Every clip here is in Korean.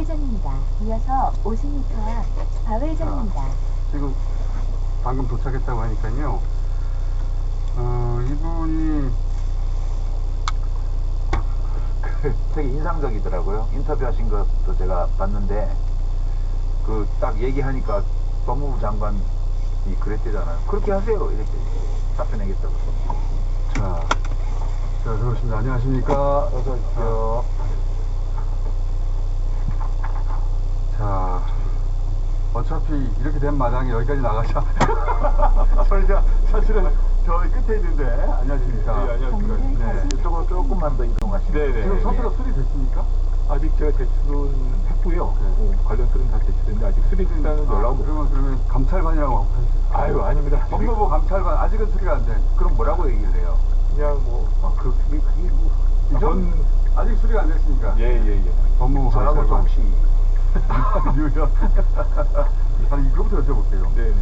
우회전입니다. 이어서 50m 앞 좌회전입니다. 지금 방금 도착했다고 하니까요. 이분이 되게 인상적이더라고요. 인터뷰하신 것도 제가 봤는데 그 딱 얘기하니까 법무부 장관이 그랬대잖아요. 그렇게 하세요. 이렇게 답변하겠다고. 자 들어오십니다. 안녕하십니까. 어서 오십시오. 자, 어차피 이렇게 된 마당에 여기까지 나가자. 저희가 사실은 저 끝에 있는데. 안녕하십니까. 네, 안녕하십니까. 네. 이쪽으로 조금만 더 이동하시면. 네네. 지금 서류가 수리됐습니까? 아직 제가 제출은 했고요. 관련 서류는 다 제출했는데 아직 수리된다는 연락은 못. 그러면 감찰관이라고 하고 하셨어요. 아유, 아닙니다. 법무부 감찰관 아직은 수리가 안 된. 그럼 뭐라고 얘기를 해요? 그냥 뭐, 그게 뭐. 전 아직 수리가 안 됐으니까. 예. 법무부 저하고 감찰관. 혹시 유형. 아니 이거부터 여쭤볼게요. 네네.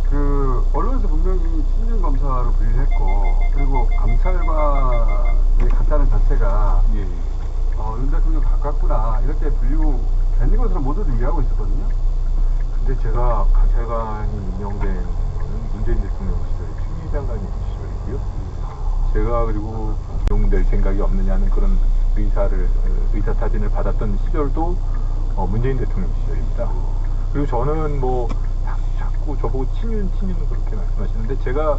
그 언론에서 분명히 친윤 검사로 분류했고 그리고 감찰관에 갔다는 자체가 예. 윤 대통령 가깝구나 이렇게 분류된 것으로 모두들 이해하고 있었거든요. 근데 제가 감찰관이 임명된 거는 문재인 대통령 시절 추미애 장관이 시절이고요. 제가 그리고 임명될 생각이 없느냐는 그런 의사타진을 받았던 시절도 문재인 대통령 시절입니다. 그리고 저는 뭐 자꾸 저보고 친윤 그렇게 말씀하시는데 제가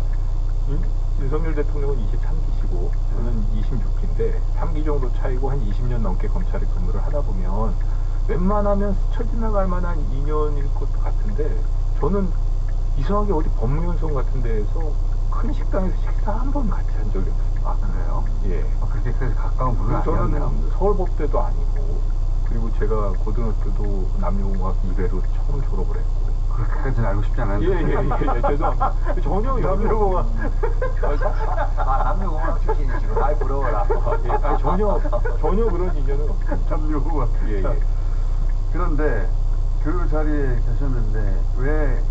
윤석열 대통령은 23기시고 저는 26기인데 3기 정도 차이고 한 20년 넘게 검찰에 근무를 하다 보면 웬만하면 스쳐 지나갈 만한 인연일 것 같은데 저는 이상하게 어디 법무연수원 같은 데에서 큰 식당에서 식사 한 번 같이 한 적이 없습니다. 아 그래요? 예. 그렇게까지 가까운 분은 아니었네요. 저는 서울법대도 아니고 그리고 제가 고등학교도 남녀공학 2배로 처음 졸업을 했고 그렇게까지는 알고 싶지 않았는데. 예, 죄송합니다. 전혀 남녀공학. 남녀공학 출신이시고 아이 부러워라. 예, 아니, 전혀 그런 인연은 없습니다. 남녀공학. 예. 그런데 그 자리에 계셨는데 왜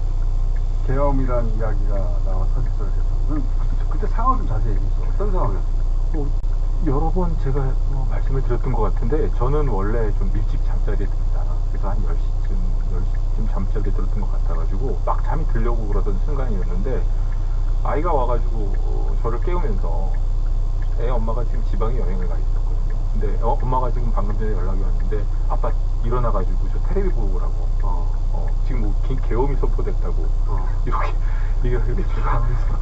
계엄이란 이야기가 나와 터졌어요? 그때 상황 좀 자세히 얘기해주세요. 어떤 상황이었어요? 여러 번 제가 말씀을 드렸던 것 같은데 저는 원래 좀 일찍 잠자리에 듭니다. 그래서 한 10시쯤 잠자리에 들었던 것 같아가지고 막 잠이 들려고 그러던 순간이었는데 아이가 와가지고 저를 깨우면서 애 엄마가 지금 지방에 여행을 가 있었거든요. 근데 엄마가 지금 방금 전에 연락이 왔는데 아빠 일어나가지고 저 텔레비 보고 오라고 지금 뭐 계엄이 선포됐다고 이렇게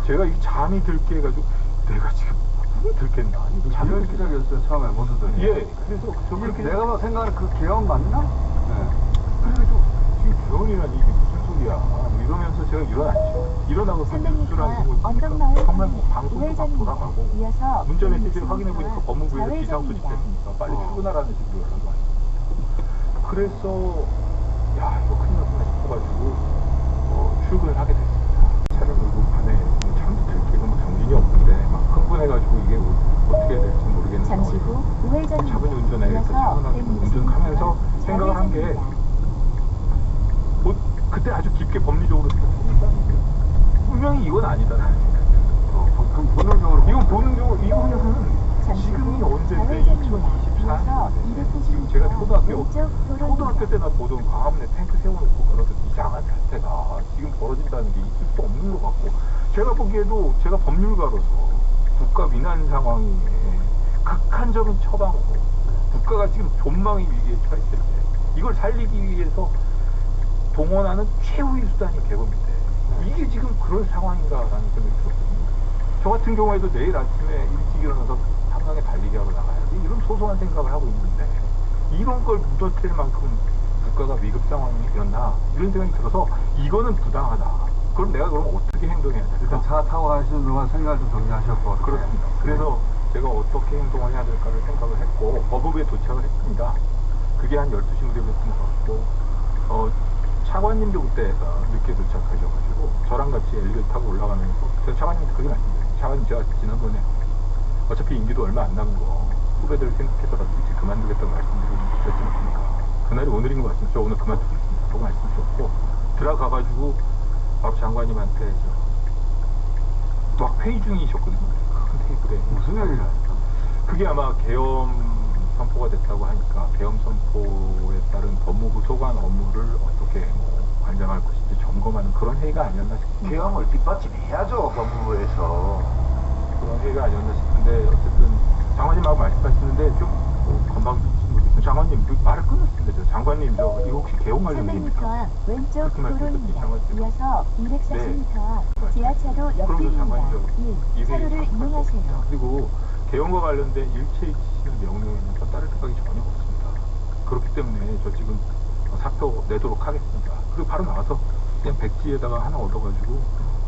제가 이 잠이 들게 해가지고 내가 지금 들겠나? 이런 시작이었어요 처음에 모두들. 예. 그래서 저 그렇게 내가 생각하는 그 계엄 맞나? 네. 그래가지고 지금 계엄이라니 이게 무슨 소리야? 뭐 이러면서 제가 일어났죠. 일어나서 그 뉴스라는 걸 보니까 정말 뭐 방송도 막 돌아가고 문자 메시지를 확인해 보니까 법무부에서 비상 소집됐으니까 빨리 출근하라는 식으로 연락이 왔습니다. 그래서 야 이거 큰일 났구나 싶어가지고 출근을 하게 됐습니다. 차를 몰고 밤에 잠도 들깨고 뭐 정신이 없는데 막 흥분해가지고 이게 어떻게 해야 될지 모르겠는데 잠시 후 우회전입니다. 차분히 운전해야겠다. 차분하게 운전하면서 생각을 한 게 그때 아주 깊게 법리적으로 생각해보니까 분명히 이건 아니다라는 그럼 본능적으로 이건 본능적으로 이거는 지금이 언제인데 2024년인데 지금 제가 초등학교 때 나 보던 광화문에 탱크 세워놓고 그러던 이상한 사태가 지금 벌어진다는 게 있을 수 없는 것 같고 제가 보기에도 제가 법률가로서 국가 위난 상황에 극한적인 처방으로 국가가 지금 존망의 위기에 처했을 때 이걸 살리기 위해서 동원하는 최후의 수단이 계엄인데 이게 지금 그럴 상황인가라는 생각이 들었거든요. 저 같은 경우에도 내일 아침에 일찍 일어나서 한강에 달리기 하러 나가야지 이런 소소한 생각을 하고 있는데 이런 걸 묻어댈 만큼 국가가 위급 상황이 일어나 이런 생각이 들어서 이거는 부당하다. 그럼 내가 그럼 어떻게 행동해야 될까? 일단 차 타고 가시는 동안 생각을 좀 정리하셨고. 그렇습니다. 그래서 제가 어떻게 행동을 해야 될까를 생각을 했고 법무부에 도착을 했습니다. 그게 한 12시 무렵이었던 것 같고 차관님도 그때 늦게 도착하셔가지고 저랑 같이 엘리베이터 타고 올라가면서 제가 차관님한테 그렇게 말씀드렸어요. 차관님 제가 지난번에 어차피 임기도 얼마 안 남은 거 후배들 생각해서라도 일찍 그만두겠다고 말씀드렸지 않습니까? 그날이 오늘인 것 같습니다. 저 오늘 그만두겠습니다. 라고 말씀드렸고 들어가가지고 바로 장관님한테 막 회의 중이셨거든요. 큰 테이블에. 무슨 얘기를 하셨어요? 그게 아마 계엄 선포가 됐다고 하니까 계엄 선포에 따른 법무부 소관 업무를 어떻게 관장할 것인지 점검하는 그런 회의가 아니었나 싶습니다. 계엄을 뒷받침해야죠, 법무부에서. 그런 회의가 아니었나 싶은데 어쨌든 장관님하고 말씀하시는데 좀 건방 장관님 말을 끊었습니다. 저 장관님 저 이거 혹시 계엄 관련 300m 일입니까? 앞 왼쪽 그렇게 말씀하셨지, 도로입니다. 장관님. 이어서 240m 앞 지하차도 그러면서 옆길입니다. 장관님 1. 차로를 이용하세요. 그리고 계엄과 관련된 일체의 지시나 명령에는 저 따를 생각이 전혀 없습니다. 그렇기 때문에 저 지금 사표 내도록 하겠습니다. 그리고 바로 나와서 그냥 백지에다가 하나 얻어가지고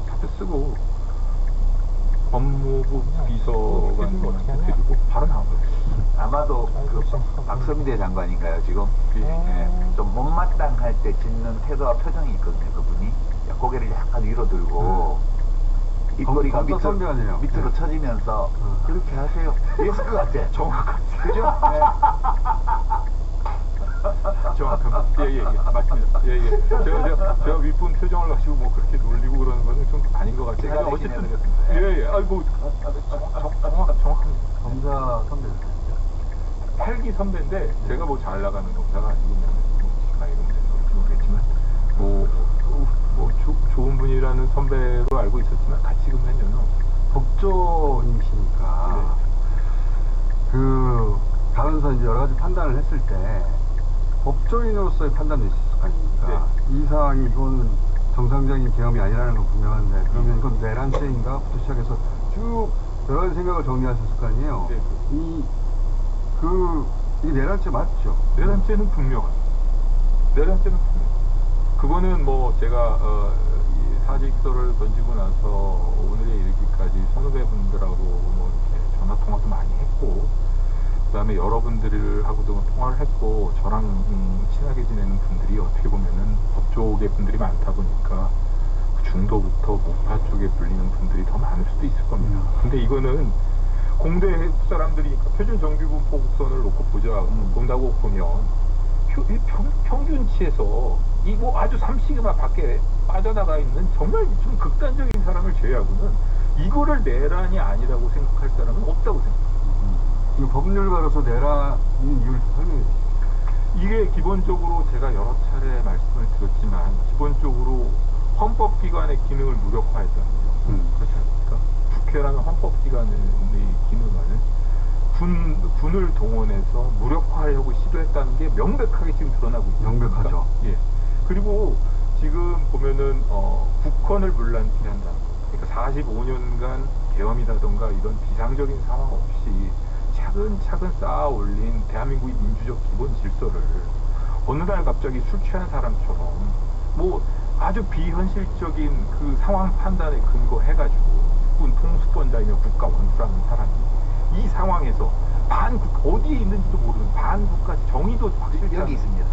사표 쓰고 법무부 비서관한테 드리고 바로 나와버렸습니다. 아마도 그 박성대 장관인가요, 지금? 예, 좀 못마땅할 때 짓는 태도와 표정이 있거든요, 그분이. 고개를 약간 위로 들고, 입꼬리가 검사 선배아니에요. 밑으로 처지면서, 그렇게 하세요. 이랬을 것 같아. 정확합니다. 그죠? 네. 정확합니다. 예, 맞습니다. 제가 윗분 표정을 가지고 뭐 그렇게 놀리고 그러는 거는 좀 아닌 것 같아요. 제가 어쨌든, 대신해드렸습니다. 아이고, 정확합니다. 검사 선배. 8기 선배인데, 제가 뭐 잘 나가는 검사가 아니고, 나이 정도는 모르겠지만, 좋은 분이라는 선배로 알고 있었지만, 같이 근무했냐면, 법조인이시니까 네. 그 가면서 이제 여러 가지 판단을 했을 때 법조인으로서의 판단도 있을 거 아닙니까? 네. 이 상황이 이거는 정상적인 계엄이 아니라는 건 분명한데 그러면 이건 내란죄인가부터 시작해서 쭉 여러 가지 생각을 정리하셨을 거 아니에요? 네. 이 내란죄 맞죠? 내란죄는 분명합니다. 내란죄는 분명. 그거는 뭐 제가 이 사직서를 던지고 나서 오늘에 이르기까지 선후배 분들하고 뭐 이렇게 전화 통화도 많이 했고, 그다음에 여러분들하고도 통화를 했고, 저랑 친하게 지내는 분들이 어떻게 보면은 법조계 분들이 많다 보니까 중도부터 무파 쪽에 불리는 분들이 더 많을 수도 있을 겁니다. 근데 이거는 공대 사람들이 표준 정규군 포국선을 놓고 본다고 보면 평균치에서 이거 아주 삼시그마 밖에 빠져나가 있는 정말 좀 극단적인 사람을 제외하고는 이거를 내란이 아니라고 생각할 사람은 없다고 생각합니다. 이 법률가로서 내란인 이유를 좀 설명해 주시죠. 이게 기본적으로 제가 여러 차례 말씀을 드렸지만 기본적으로 헌법기관의 기능을 무력화했다는 거죠. 그렇지 않습니까? 국회라는 헌법기관의 기능을 군을 동원해서 무력화하려고 시도했다는 게 명백하게 지금 드러나고 있습니다. 명백하죠. 예. 그리고 지금 보면은 국헌을 물란케 한다. 그러니까 45년간 계엄이라던가 이런 비상적인 상황 없이 차근차근 쌓아 올린 대한민국의 민주적 기본 질서를 어느 날 갑자기 술 취한 사람처럼 뭐 아주 비현실적인 그 상황 판단에 근거해가지고 국군 통수권자이며 국가 원수라는 사람이 이 상황에서 어디에 있는지도 모르는 반국가 정의도 확실히 여기 있습니다.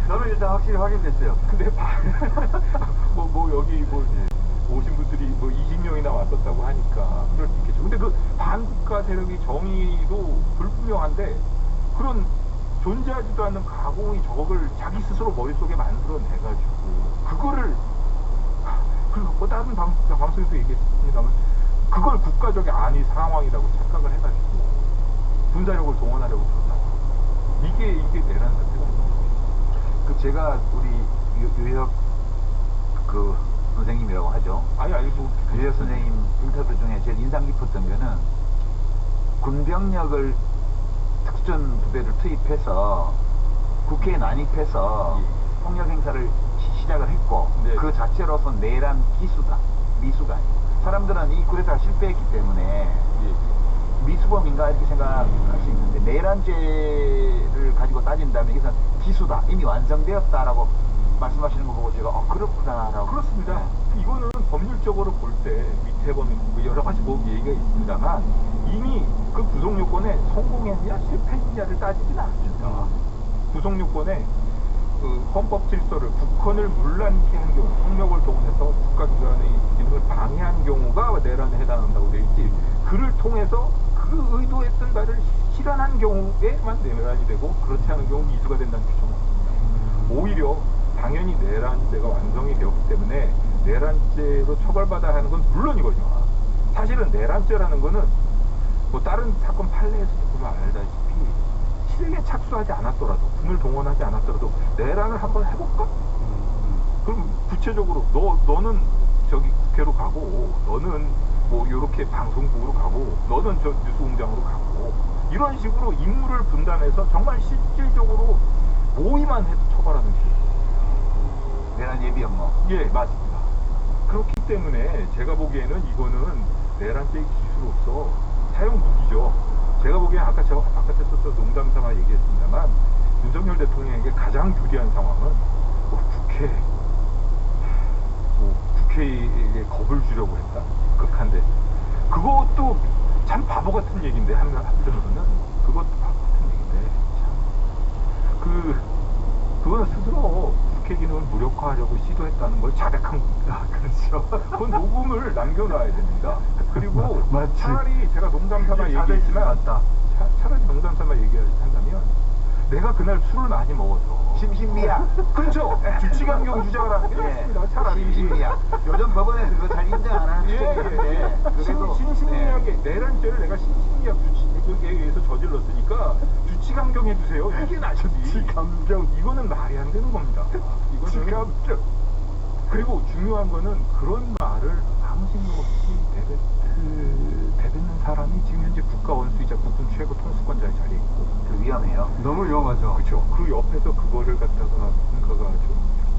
저는 일단 확실히 확인됐어요. 근데 여기 오신 분들이 20명이나 왔었다고 하니까 그럴 수 있겠죠. 근데 그 반국가 세력이 정의도 불분명한데 그런 존재하지도 않는 가공의 적을 자기 스스로 머릿속에 만들어내가지고 그거를 그리고 다른 방송에서 얘기했습니다만 그걸 국가적인 아니 상황이라고 착각을 해가지고 군사력을 동원하려고 들었다. 이게 내란 사태가 그 제가 우리 유혁 그 선생님이라고 하죠. 유혁 선생님 인터뷰 중에 제일 인상 깊었던 거는 군병력을 특수전 부대를 투입해서 국회에 난입해서 폭력 행사를 시작을 했고 네. 그 자체로서 내란 기수다. 미수가 아니고 사람들은 이 쿠데타가 실패했기 때문에 미수범인가 이렇게 생각할 수 있는데 내란죄를 가지고 따진다면 이것은 기수다. 이미 완성되었다라고 말씀하시는 거 보고 제가 그렇구나라고. 그렇습니다. 네. 이거는 법률적으로 볼 때 위태범이 여러 가지 얘기가 있습니다만 이미 그 구속 요건에 성공했냐 실패했냐를 따지진 않습니다. 구속 요건에 그 헌법 질서를 국헌을 문란케 한 경우, 폭력을 동원해서 국가기관의 기능을 방해한 경우가 내란에 해당한다고 되어 있지. 그를 통해서 그 의도했던 바를 실현한 경우에만 내란이 되고 그렇지 않은 경우 미수가 된다는 규정은 없습니다. 오히려 당연히 내란죄가 완성이 되었기 때문에 내란죄로 처벌받아야 하는 건 물론이거든요. 사실은 내란죄라는 거는 뭐 다른 사건 판례에서도 보면 알다시피 실행에 착수하지 않았더라도, 군을 동원하지 않았더라도 내란을 한번 해볼까? 그럼 구체적으로 너는 저기 국회로 가고, 너는 뭐 이렇게 방송국으로 가고, 너는 저 뉴스공장으로 가고, 이런 식으로 임무를 분담해서 정말 실질적으로 모의만 해도 처벌하는 게 내란 예비 업무. 예, 맞습니다. 그렇기 때문에 제가 보기에는 이거는 내란죄의 기수로서 사용 무기죠. 제가 보기엔 아까 제가 바깥에서 또 농담 삼아 얘기했습니다만, 윤석열 대통령에게 가장 유리한 상황은 뭐 국회에게 겁을 주려고 했다. 극한데 그것도 참 바보 같은 얘기인데, 한편으로는 그것도 바보 같은 얘기인데, 참 그거는 스스로 국회 기능을 무력화하려고 시도했다는 걸 자백한 겁니다. 그렇죠. 그건 녹음을 남겨놔야 됩니다. 그리고 맞지. 차라리 제가 농담 삼아 이게 얘기했지만, 맞다. 차라리 농담 삼아 얘기한다면, 내가 그날 술을 많이 먹어서 심신미약. 그렇죠. 주치감경 주장을 하는 게 낫습니다. 차라리. 심신미약. 요즘 법원에서 그거 잘 인정 안 하는 주장인데, 그래도 신신미약에 내란죄를 내가 신신미약 주치에 의해서 저질렀으니까 주치감경해 주세요. 이게 낫지. 주치감경. 이거는 말이 안 되는 겁니다. 이거는. 그리고 중요한 거는 그런 말을 아무 생각 없이 내뱉는 사람이 지금 현재 국가 원수이자 국군 최고 통수권자의 자리에 있고, 그 위험해요. 너무 위험하죠. 그렇죠. 그 옆에서 그거를 갖다가 뭔가가 좀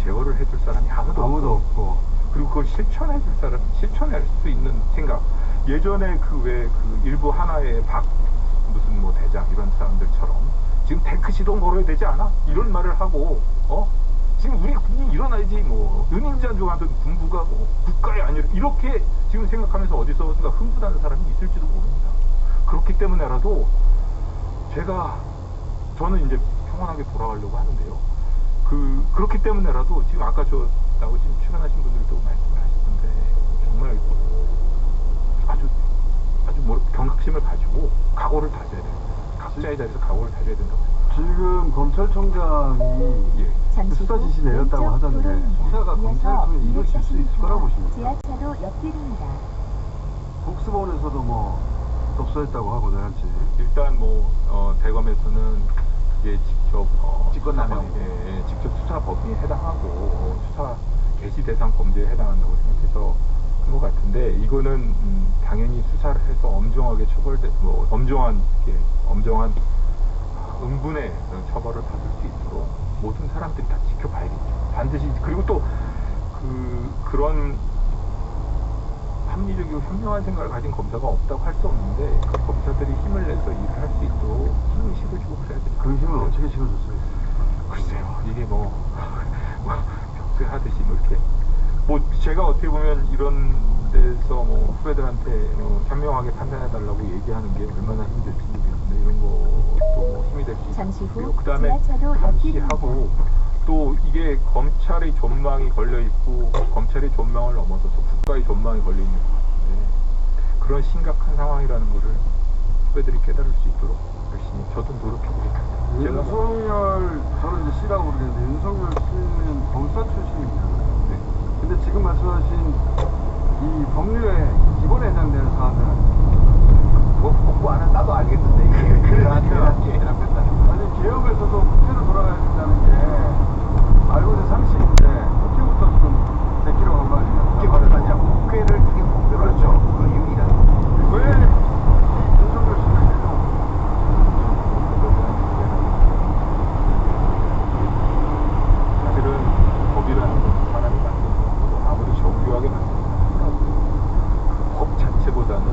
제어를 해줄 사람이 아무도 없고, 그리고 그걸 실천해줄 사람, 실천할 수 있는 생각. 예전에 그 일부 하나의 무슨 뭐 대장 이런 사람들처럼 지금 탱크 시동 걸어야 되지 않아? 이런 말을 하고, 지금 우리 군이 일어나야지, 뭐 은인자 좋아하던 군부가 뭐 국가의 아니라, 이렇게 지금 생각하면서 어디서가 흥분하는 사람이 있을지도 모릅니다. 그렇기 때문에라도 저는 이제 평온하게 돌아가려고 하는데요. 그렇기 때문에라도 지금 아까 지금 출연하신 분들도 말씀을 하시던데, 정말 아주 뭐 경각심을 가지고 각오를 다져야 됩니다. 각자의 자리에서 각오를 다져야 된다고 생각합니다. 지금 검찰총장이 수사 지시 내렸다고 하던데, 수사가 검찰 통해 이루어질 수 있을 거라고 보십니까? 지하차도 옆길입니다. 복수본에서도 뭐 접수했다고 하고, 내란죄. 일단 대검에서는 그게 직접 직권남용. 직접 수사 범위에 해당하고 수사 개시 대상 범죄에 해당한다고 생각해서 한 것 같은데, 이거는 당연히 수사를 해서 엄정하게 엄정한 응분의 처벌을 받을 수 있도록 모든 사람들이 다 지켜봐야겠죠. 반드시. 그리고 또 그런 합리적이고 현명한 생각을 가진 검사가 없다고 할 수 없는데, 검사들이 힘을 내서 일을 할 수 있도록 힘을 주고 그래야 돼요. 그 힘을 어떻게 실어줬어요? 글쎄요, 이게 벽세 하듯이 이렇게 제가 어떻게 보면 이런 데서 후배들한테 현명하게 판단해달라고 얘기하는 게 얼마나 힘들지 모르겠는데, 이런 것도 힘이 될 수 잠시 있고요. 후 그 다음에 지하차도 감시하고, 또 이게 검찰의 존망이 걸려있고, 검찰의 존망을 넘어서서 국가의 존망이 걸려있는 것 같은데, 그런 심각한 상황이라는 거를 후배들이 깨달을 수 있도록 열심히 저도 노력해보겠습니다. 저는 이제 C라고 부르는데, 윤석열 씨는 검사 출신이잖아요. 네. 근데 지금 말씀하신 이 법률에 기본에 해당되는 사안들은 뭐 공부 안 한 나도 알겠는데, 이게 그러한 내란죄라고 했다는 거. 아니, 개혁에서도 국회로 돌아가야 된다는 게 알고 있는 상식인데, 국회부터 지금 제끼러 간 거 아니에요? 국회가 아니라 국회를 그게 목표로 하죠. 그 이유이라는 거. 왜 윤석열 씨는 계속 사실은 법이라는 건 사람이 만든 거고, 아무리 정교하게 만든 거라도 그 법 자체보다는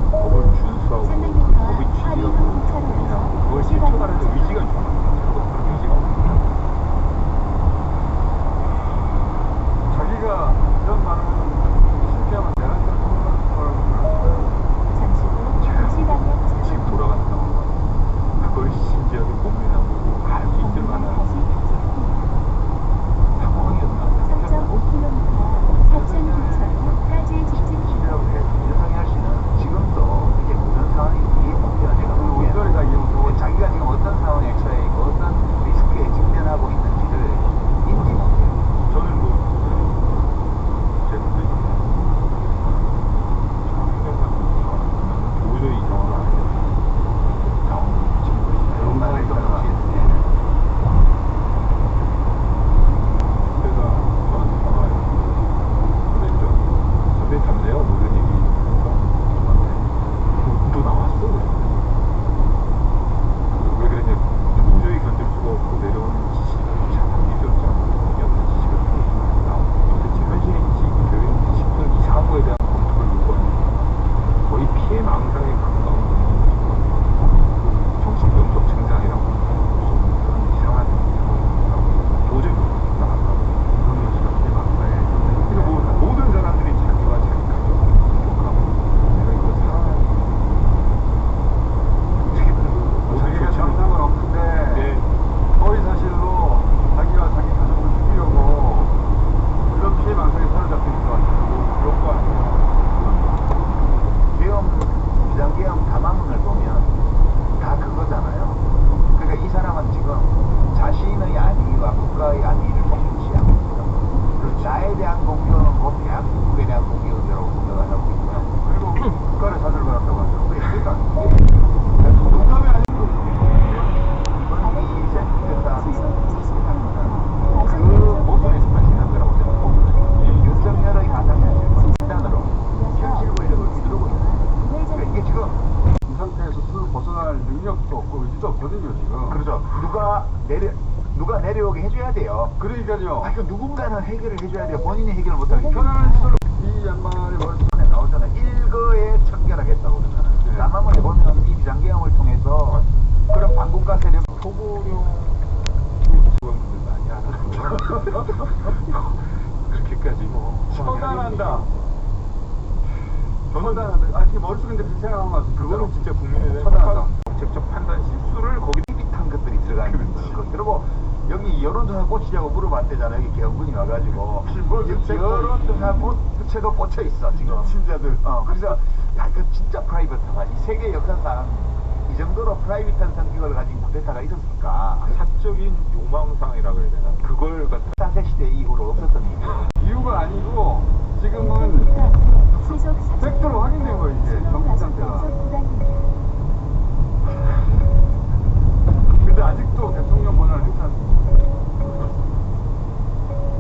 대망상의 가까운 정신병적 증상이라고 무슨 그런 이상한 도저히 나갔다고. 이거는 진짜 대망사에 그러니까 뭐 모든 사람들이 자기와 자기 가족을 공격하고 내가 이거 사랑하는 어떻게든 자기가 잘못한 건 없는데 네. 허위 사실로 자기와 자기 가족을 죽이려고 그런 피해망상에 사로잡힌 것 같아요. 그런 거 아니에요. 비상계엄 담화문을 보면 다 그거잖아요. 그러니까 이 사람은 지금 자신의 안위와 국가의 안위를 동시하고 있다. 나에 대한 공격은 곧 대한민국에 대한 공격이라고 생각을 하고 있고요. 그리고 국가를 사주를 받았다고 하죠. 그러니까 농담이 아니고 이번 이센트가 시속 70km 그 과속 모순에서 발생한 거라고 생각합니다. 윤석열의 가상현실 판단으로 현실 권력을 휘두르고 있는 거예요. 그러니까 이게 지금 이 상태에서 스스로 벗어날 능력도 없고 의지도 없거든요, 지금. 그렇죠. 누가 내려오게 해줘야 돼요. 그러니까요. 그 누군가는 해결을 해줘야 돼요. 본인이 해결을 못하게. 편안한 시설을 이 양반의 머릿속에 손에 나오잖아요. 일거에 척결하겠다고 그러잖아요. 네. 남한문에 보면 이 비상계엄을 통해서 그런 반국가 세력 소고령 직원분들 많이 알아서 그렇게까지 뭐 처단한다. 저는 처단한다. 아, 지금 머릿속에 그렇게 생각한 것 같아요. 그거는 진짜 국민에 대한 처단한다. 정책적 판단 실수를 거기 비슷한 것들이 들어가 있는 거예요. 그리고 여기 여론조사 꽂히냐고 물어봤대잖아요. 여기 개헌군이 와가지고 여론조사 부채가 꽂혀 있어 지금. 진짜들. 그래서 야 이거 진짜 프라이빗하다. 이 세계 역사상 이 정도로 프라이빗한 성격을 가진 쿠데타가 있었을까? 사적인 요망상이라 그래야 되나? 그걸 갖다 4세 시대 이후로 없었던 일이에요. 이유가 아니고 지금은 시속 40km 팩트로 확인된 거예요, 이제 정신 상태가. 구간입니다. 근데 아직도 대통령 권한을 행사할 수 있어요.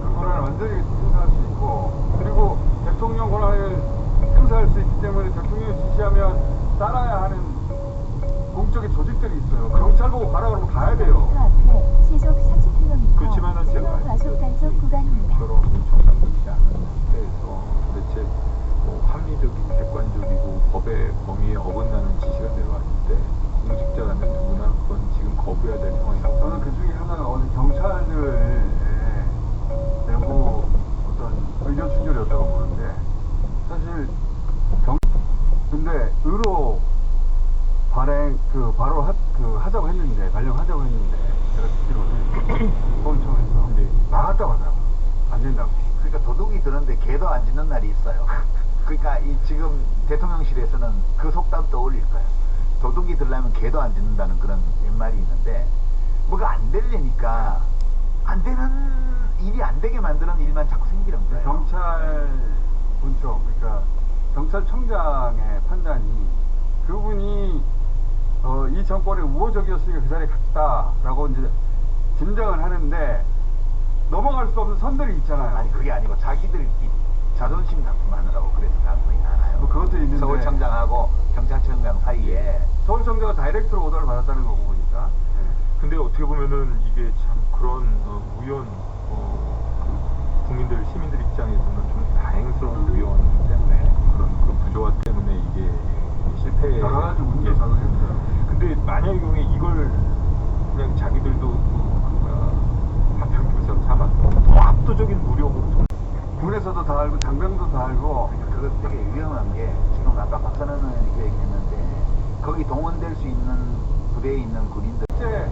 그 권한을 완전히 행사할 수 있고, 그리고 대통령 권한을 행사할 수 있기 때문에 대통령이 지시하면 따라야 하는 공적인 조직들이 있어요. 경찰 보고 가라 그러면 가야 돼요. 그 앞에 시속 40km 그렇지만은 제가 과속 단속 구간입니다. 처럼 정상적이지 않은 상태에서 도대체 뭐 합리적이고 객관적이고 법의 범위에 어긋나는 지시가 내려왔을 때 공직자라면 누구나 그건 지금 거부해야 될 상황이라고 저는 그 중에 하나가 어느 경찰들의 내부 어떤 의견 충돌이었다고 보는데, 사실 근데 의로 하자고 했는데, 발령하자고 했는데, 제가 듣기로는 서울청에서 네. 나갔다고 하더라고요. 안 된다고. 그러니까 도둑이 드는데 개도 안 짖는 날이 있어요. 그러니까 이 지금 대통령실에서는 그 속담 떠올릴 거예요. 도둑이 들려면 개도 안 짖는다는 그런 옛말이 있는데 뭐가 안 되려니까 안 되는 일이 안 되게 만드는 일만 자꾸 생기는 거예요. 경찰 본청, 그러니까 경찰청장의 판단이 그분이 이 정권이 우호적이었으니까 그 자리에 갔다라고 이제 진정을 하는데, 넘어갈 수 없는 선들이 있잖아요. 아니 그게 아니고 자기들끼리 자존심 다툼하느라고 그래서 가능성이 많아요. 뭐 그것도 있는데, 서울청장하고 경찰청장 사이에 서울청장은 다이렉트로 오더를 받았다는 거고 보니까. 근데 어떻게 보면은 이게 참 그런 우연 국민들 시민들 입장에서는 좀 다행스러운 우연 때문에 그런 그 부조화 때문에 이게 실패 여러 가지 문제가 작용했어요. 근데 만약의 경우에 이걸 그냥 자기들도 반평균처럼 삼아서 더 압도적인 무력으로 군에서도 다 알고 장병도 다 알고. 그거 되게 위험한 게 지금 아까 박선원 의원이 그 얘기했는데 거기 동원될 수 있는 부대에 있는 군인들 실제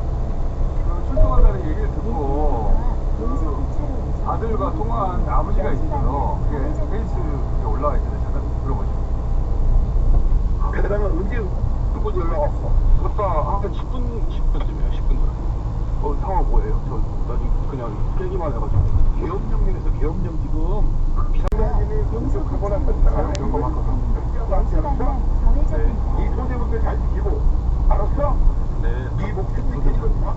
출동한다는 얘기를 듣고 아들과 통화한 아버지가 있어요. 그게 페이스북에 올라와 있는데 잠깐 들어보시죠. 그 사람은 언제 누구 연락왔어? 그것도 한 10분쯤이에요. 10분 전에. 상황 뭐예요? 저 나중에 그냥 깨기만 해가지고. 계엄령령에서 계엄령 지금 비상장님이 공격하고 나서 이런 거 바꿔서. 연수관은 저회전입니다. 이 소재분들 잘 지키고 알았어? 네. 네 목숨 지키거든요.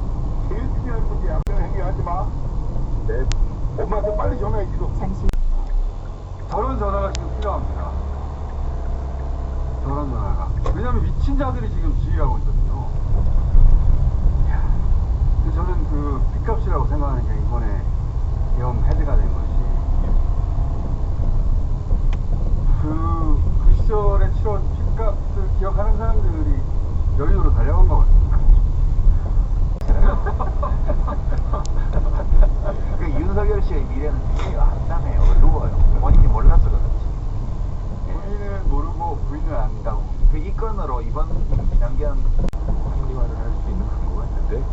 제일 중요한 문제야. 행위하지 마. 네. 엄마한테 빨리 전화해 지금. 잠시 저런 전화가 지금 필요합니다. 저런 전화가. 왜냐면 미친 자들이 지금 지휘하고 있거든요. 근데 저는 그 핏값이라고 생각하는 게 이번에 계엄 해제가 된 것이 그 시절에 치러온 핏값을 기억하는 사람들이 여의도로 달려간 거거든요. 그 윤석열 씨의 미래는 되게 암담해요. 어두워요. 본인이 몰라서 그렇지. 본인은 모르고 부인은 안다고. 이 건으로 이번 양기한 합리화를 할 수 있는 근거가 있는데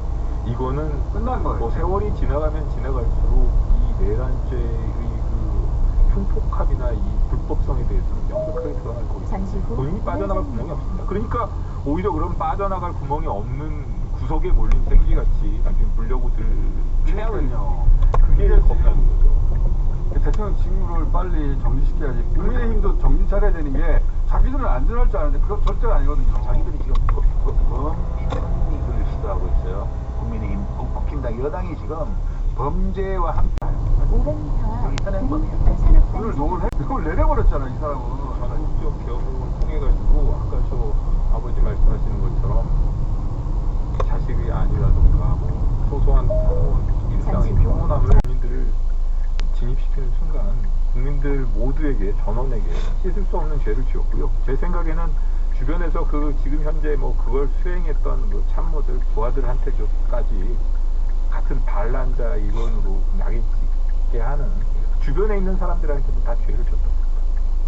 이거는 끝난 거예요. 뭐 세월이 지나가면 지나갈수록 이 내란죄의 그 흉폭함이나 이 불법성에 대해서는 명백하게 드러날 거기 잠시 때문에 후 본인이 빠져나갈 우회전입니다. 구멍이 없습니다. 그러니까 오히려 그럼 빠져나갈 구멍이 없는 구석에 몰린 생쥐같이 나중에 물려고 들 최악을 그게 겁나는 거죠. 대통령 직무를 빨리 정리시켜야지. 국민의힘도 정신 차려야 되는 게 자기들은 안전할 줄 아는데 그거 절대 아니거든요. 자기들이 지금 범민익을 시도하고 있어요. 국민의힘, 국힘당 여당이 지금 범죄와 함께 500m 여기 현행범이에요. 그린피터 산업단지 오늘 농을 내려버렸잖아, 이 사람은. 전국적 계엄을 통해가지고 아까 저 아버지 말씀하시는 것처럼 자식의 안위라든가 뭐 소소한 일상의 평온함을 국민들을 진입시키는 순간 국민들 모두에게 전원에게 씻을 수 없는 죄를 지었고요. 제 생각에는 주변에서 그 지금 현재 뭐 그걸 수행했던 그 참모들 부하들한테까지 같은 반란자 일원으로 낙인 찍게 하는 주변에 있는 사람들한테도 다 죄를 졌다.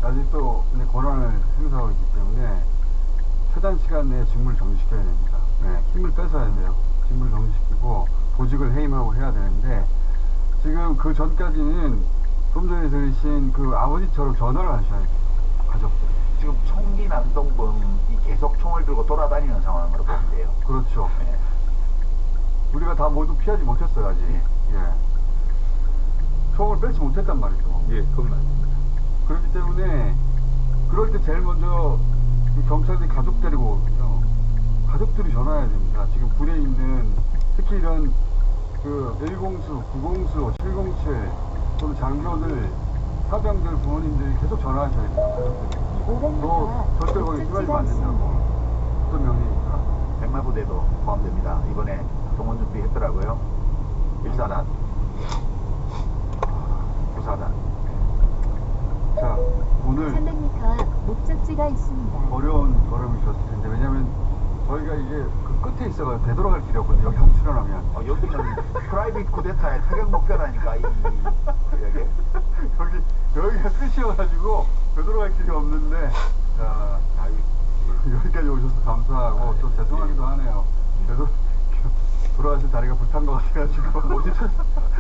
아직도 내 권한을 행사하고 있기 때문에 최단 시간 내에 직무를 정지시켜야 됩니다. 네, 힘을 뺏어야 돼요. 직무를 정지시키고 보직을 해임하고 해야 되는데 지금 그 전까지는 좀 전에 들으신 그 아버지처럼 전화를 하셔야 돼요. 가족들. 지금 총기 난동범이 계속 총을 들고 돌아다니는 상황으로 보면 돼요. 그렇죠. 네. 우리가 다 모두 피하지 못했어요, 아직. 예. 총을 뺏지 못했단 말이죠. 예, 그건 맞습니다. 그렇기 때문에 그럴 때 제일 먼저 이 경찰들이 가족 데리고 오거든요. 가족들이 전화해야 됩니다. 지금 군에 있는 특히 이런 그 1공수, 9공수, 707 또는 장교들, 사병들 부모님들이 계속 전화하셔야 돼요. 가족들이. 500m 절대 거기 휘말리면 안 된다고. 있습니다. 어떤 명령입니까? 백마부대도 포함됩니다. 이번에 동원 준비했더라고요. 1사단, 9사단. 자, 오늘 300m 앞 목적지가 있습니다. 어려운 걸음이셨을 텐데 왜냐면 저희가 이게 그 끝에 있어가지고 되돌아갈 길이 없거든요. 여기 한번 출연하면. 여기는 프라이빗 쿠데타의 타격 목표라니까 여기. 여기가 끝이어가지고 되돌아갈 길이 없는데 자 여기까지 오셔서 감사하고 또 죄송하기도 하네요. 돌아가실 다리가 불탄 것 같아가지고.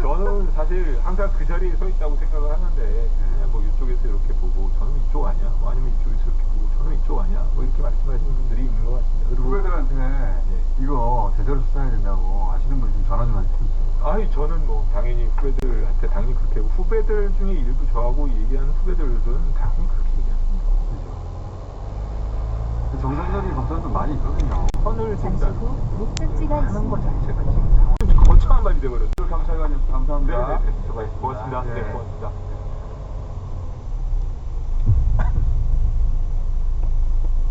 저는 사실 항상 그 자리에 서 있다고 생각을 하는데 그냥 뭐 이쪽에서 이렇게 보고 저는 이쪽 아니야? 뭐 아니면 이쪽에서 이렇게 보고 저는 이쪽 아니야? 뭐 이렇게 말씀하시는 분들이 있는 것 같습니다. 그리고 후배들한테 이거 제대로 수사해야 된다고 아시는 분 좀 전화 좀 해주세요. 아니 저는 뭐 당연히 후배들한테 당연히 그렇게 하고 후배들 중에 일부 저하고 얘기하는 후배들은 당연히 그렇게 얘기합니다. 그죠? 정상적인 검사도 많이 있거든요. 선을 잠시 진단 후 목적지가 하는 것 있습니다. 자체가 지금 거창한 말이 돼버렸네. 경찰관님 감사합니다. 네네네. 수고하셨습니다. 고맙습니다. 네, 네. 고맙습니다.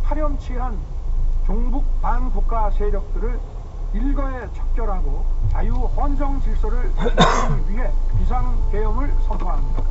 파렴치한 종북 반국가 세력들을 일거에 척결하고 자유 헌정 질서를 지키기 위해 비상계엄을 선포합니다.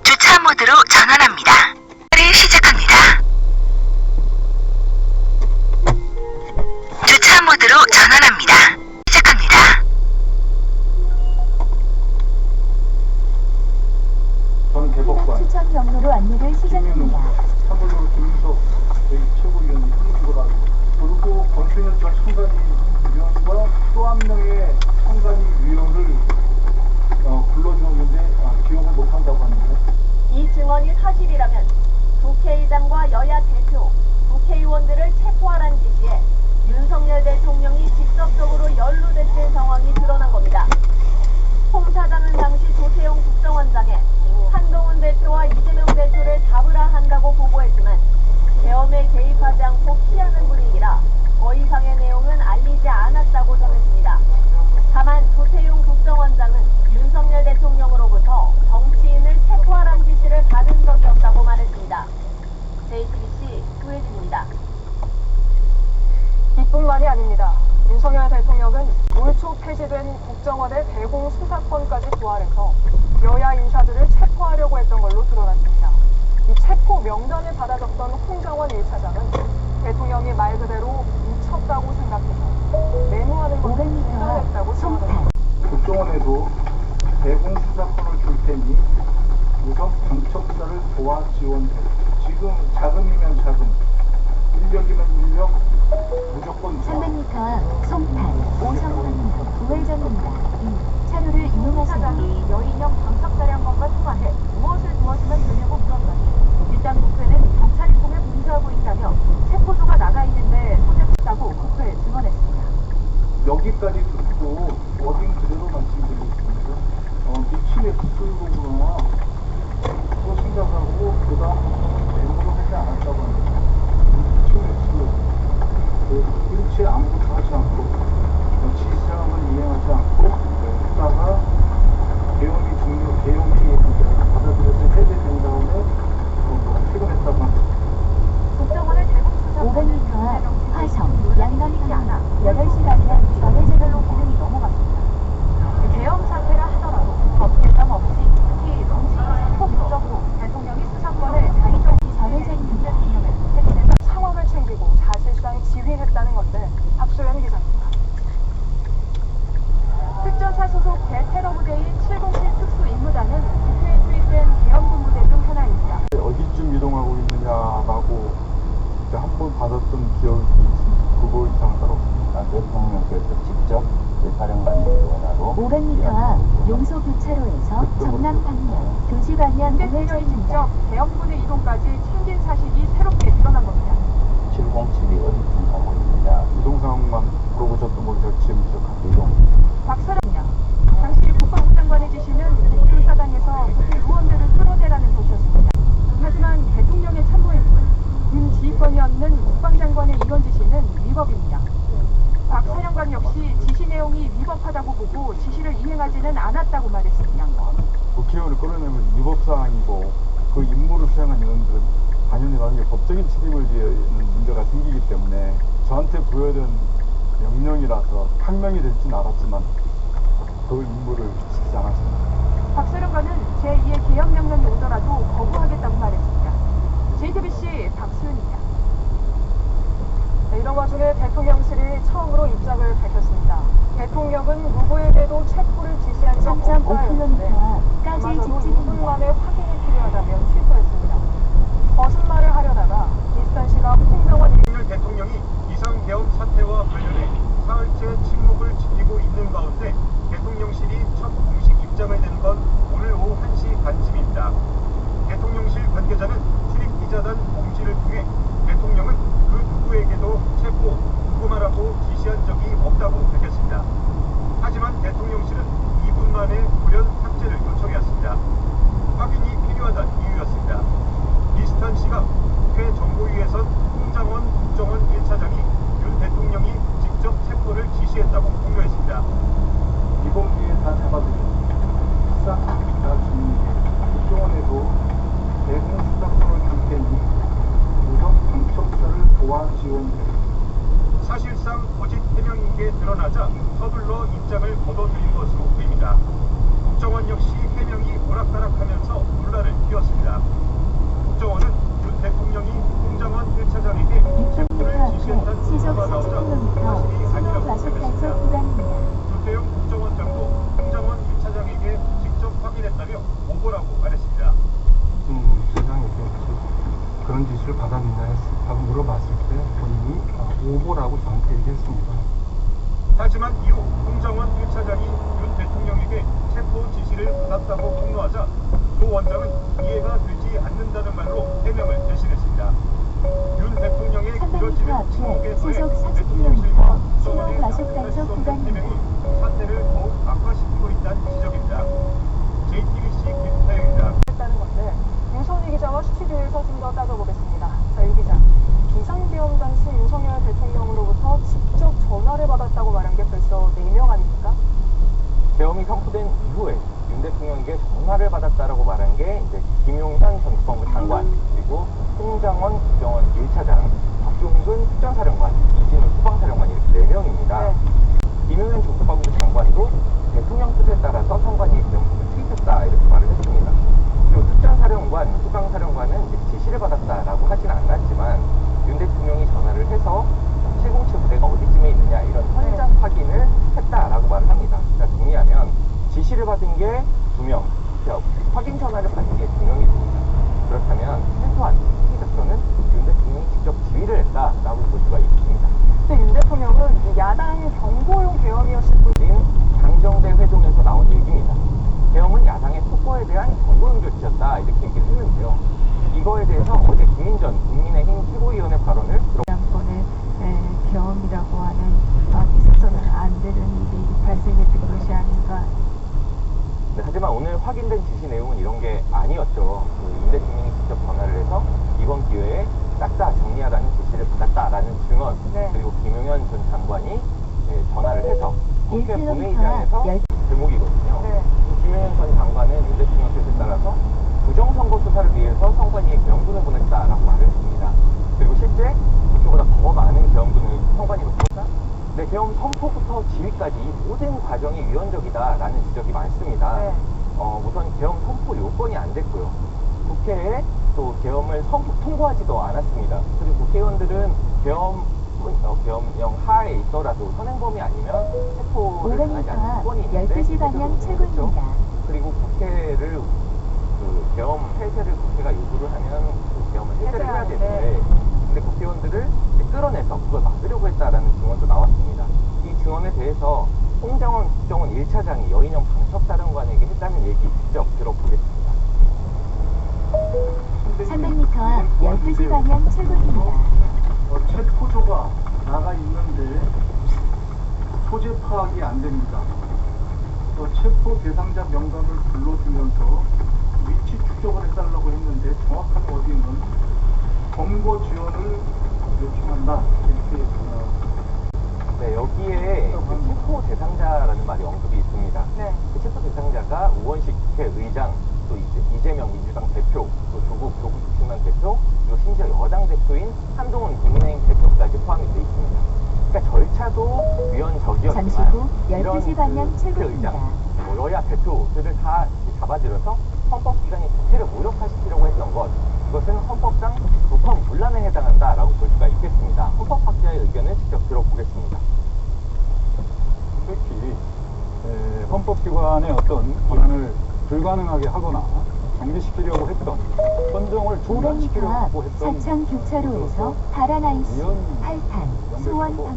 주차 모드로 전환합니다. 를 시작합니다. 주차 모드로 전환합니다. 시작합니다. 저는 해당 추천 경로로 안내를 시작합니다. 참고적으로 김민석 저희 최고위원이 있는 거라고 그리고 권승현 전 선관위원과 또 한 명의 선관위위원을 불러주었는데 기억을 못한다고 하는데 이 증언이 사실이라면 국회의장과 여야 대표, 국회의원들을 체포하라는 지시에 윤석열 대통령이 직접적으로 연루됐을 상황이 드러난 겁니다. 홍 사장은 당시 조태용 국정원 명단을 받아 적던 홍정원 1차장은 대통령이 말 그대로 미쳤다고 생각해서 메모하는 것을 500m 중단했다고 송탄. 선언했습니다. 국정원에도 대공 수사권을 줄 테니 우선 당첨자를 도와 지원해. 지금 자금이면 자금, 인력이면 인력, 무조건 도와. 300m 앞 송탄 오성방면 우회전입니다. 2. 차로를 이용하시는 사장이 여인형 방석사령관과 통화해 무엇을 도와주면 되냐고 물었더니 일단 국회는 경찰을 통해 봉사하고 있다며 체포조가 나가 있는데 소집했다고 국회에 증언했습니다. 여기까지 듣고 어딘 그대로 말씀드리겠습니다. 미친의 북소유구나. 그거 생각하고 그 다음 내용으로 하지 않았다고 합니다. 미친의 북소유구. 일체 아무것도 하지 않고 지시사항을 이행하지 않고 있다가 개헌이 받아들여서 해제된 다음에 퇴근했다고 합니다. 국정원의 대공수사 500m 앞 화성 양강이 않아 8시 방향 전해제별로 기능이 넘어갔습니다. 계엄 사태라 하더라도 법 개정 없이 특히 정치 체포 목적으로 대통령이 수사권을 자의적으로 전해제입니다. 대통령을 해체해서 상황을 챙기고 사실상 지휘했다는 건데 박소연 기자입니다. 특전사 소속 대테러 부대인 707 특수임무단은 국회에 투입된 계엄 군부대 중 하나입니다. 어디쯤 이동하고 있느냐라고 한 번 받았던 기억이 있습니다. 그거 이상 따로 없습니다. 대통령께서 직접 사령관님이 원하고 500m 앞 용소 교차로에서 전남 방면 2시 방향 대통령이 우회전입니다. 직접 계엄군의 이동까지 챙긴 사실이 새롭게 드러난 겁니다. 707이 어디쯤 가고 있느냐. 이동 상황만 물어보셨던 걸로 제가 지금 기억하고 이동. 박사령이야. 당시 국방부 장관의 지시는 국군사당에서 국회 의원들을 끌어내라는 것이었습니다. 하지만 대통령의 참모인군, 군 지휘권이 없는 국방장관의 이런 지시는 위법입니다. 박 사령관 역시 지시 내용이 위법하다고 보고 지시를 이행하지는 않았다고 말했습니다. 국회의원을 끌어내면 위법사항이고 그 임무를 수행한 인원들은 당연히 나중에 법적인 책임을 지는 문제가 생기기 때문에 저한테 부여된 명령이라서 항명이 될지는 알았지만 그 임무를 지키지 않았습니다. 박 사령관은 제2의 계엄 명령이 오더라도 거부하겠다고 말했습니다. JTBC 박수현입니다. 이런 와중에 대통령실이 처음으로 입장을 밝혔습니다. 대통령은 누구에게도 체포를 지시한 적 3.5km 없다였는데 앞까지 그마저도 직진입니다. 2분 만에 확인이 필요하다며 취소했습니다. 거짓말을 하려다가 비슷한 시각 홍정원 윤석열 대통령이 비상계엄 사태와 관련해 사흘째 침묵을 지키고 있는 가운데 대통령실이 첫 공식 입장을 낸 건 오늘 오후 1시 반쯤입니다. 대통령실 관계자는 출입기자단 공지를 통해 대통령은 그 누구에게도 체포, 구금하라고 지시한 적이 없다고 밝혔습니다. 하지만 대통령실은 2분 만에 돌연 삭제를 요청했습니다. 확인이 필요하다는 이유였습니다. 비슷한 시각 국회 정보위에선 홍장원 국정원 1차장이 윤 대통령이 직접 체포를 지시했다고 공표했습니다. 이번 기회에 다 잡아드리고 싹 다 정리해. 국정원에도 대공 수사권을 줄 테니 우선 당첨자를 도와 지원해. 사실상 거짓 해명인 게 드러나자 서둘러 입장을 거둬들인 것으로 보입니다. 국정원 역시 해명이 오락가락하면서 논란을 피웠습니다. 국정원은 윤 대통령이 홍장원 1차장에게 600m 체포를 앞에 지시했다는 시속 보도가 나오자 40km 사실이 신호 아니라고 과속 단속 밝혔습니다. 구간입니다. 조태용 국정원장도 홍장원 1차장에게 직접 확인했다며 오보라고 말했습니다. 세상에게 그런 지시를 받았느냐 하고 물어봤을 때 본인이 오보라고 저한테 얘기했습니다. 하지만 이후 홍장원 1차장이 윤 대통령에게 체포 지시를 받았다고 폭로하자 조 원장은 이해가 되지 않는다는 말로 해명을 대신했습니다. 윤 대통령의 300m 길어지는 앞에 침묵에 더해 시속 40km 대통령실과 신호 국정원의 과속 나설 수 단속 없는 구간입니다. 해명이 사태를 더욱 악화시키고 있다는 지적입니다. JTBC 김태영입니다. 했다는 건데 유선희 기자와 스튜디오에서 좀 더 따져보겠습니다. 자, 유 기자. 비상계엄 당시 윤석열 대통령으로부터 직접 전화를 받았다고 말한 게 벌써 4명 아닙니까? 계엄이 선포된 이후에 윤 대통령에게 전화를 받았다라고 말한 게 이제 김용현 전 국방부 장관, 그리고 홍장원 국정원 1차장, 박종근 특전사령관, 이진우 후방사령관 이렇게 4명입니다. 네. 김용현 전 국방부 장관도 대통령 뜻에 따라서 선관위 명령을 투입했다 이렇게 말을 했습니다. 그리고 특전사령관, 후방사령관은 이제 지시를 받았다. 내용은 이런 게 아니었죠. 윤 대통령이 직접 전화를 해서 이번 기회에 싹 다 정리하라는 지시를 받았다라는 증언, 네. 그리고 김용현 전 장관이 전화를 해서 국회 1km 본회의장에서 제목이거든요. 네. 김용현 전 장관은 윤 대통령 뜻에 따라서 부정선거 수사를 위해서 선관위에 계엄군을 보냈다라고 말을 했습니다. 그리고 실제 그보다 더 많은 계엄군을 선관위로 보냈다. 네, 계엄 선포부터 지휘까지 이 모든 과정이 위헌적이다라는 지적이 많습니다. 네. 우선 계엄 선포 요건이 안 됐고요. 국회에 또 계엄을 통과하지도 않았습니다. 그리고 국회의원들은 계엄령 하에 있더라도 선행범이 아니면 체포를 당하지 않을 권이 있는데 12시 방향 출구입니다. 그리고 국회를 계엄 폐쇄를 국회가 요구를 하면 그 계엄을 폐쇄를 해야 되는데 근데 국회의원들을 끌어내서 그걸 막으려고 했다라는 증언도 나왔습니다. 이 증언에 대해서 홍장원 국정원 1차장이 여인영 방첩사령관에게 했다는 얘기 직접 들어보겠습니다. 300m 앞 12시 방향 출구입니다. 체포조가 나가 있는데 소재 파악이 안 됩니다. 체포 대상자 명단을 불러주면서 위치 추적을 해달라고 했는데 정확한 어디는 검거 지원을 요청한다 이렇게 네, 여기에 그 체포 대상자라는 말이 언급이 있습니다. 네. 그 체포 대상자가 우원식 국회의장, 또 이재명 민주당 대표, 또 조국 친명 대표, 그리고 심지어 여당 대표인 한동훈 국민의힘 대표까지 포함이 되어 있습니다. 그러니까 절차도 위헌적이었지만 잠시 후 이런 12시 방향 그 출구입니다. 국회의장, 여야 대표들을 다 잡아들여서 헌법기관이 국회를 모욕화시키려고 했던 것, 이것은 헌법상 불법 문란에 해당한다라고 볼 수가 있겠습니다. 헌법학자의 의견을 직접 들어보겠습니다. 특히 헌법기관의 어떤 권한을 불가능하게 하거나 정지시키려고 했던 헌정을 500m 중단시키려고 앞 했던 사창 교차로에서 파라나이스 8탄 수원 방면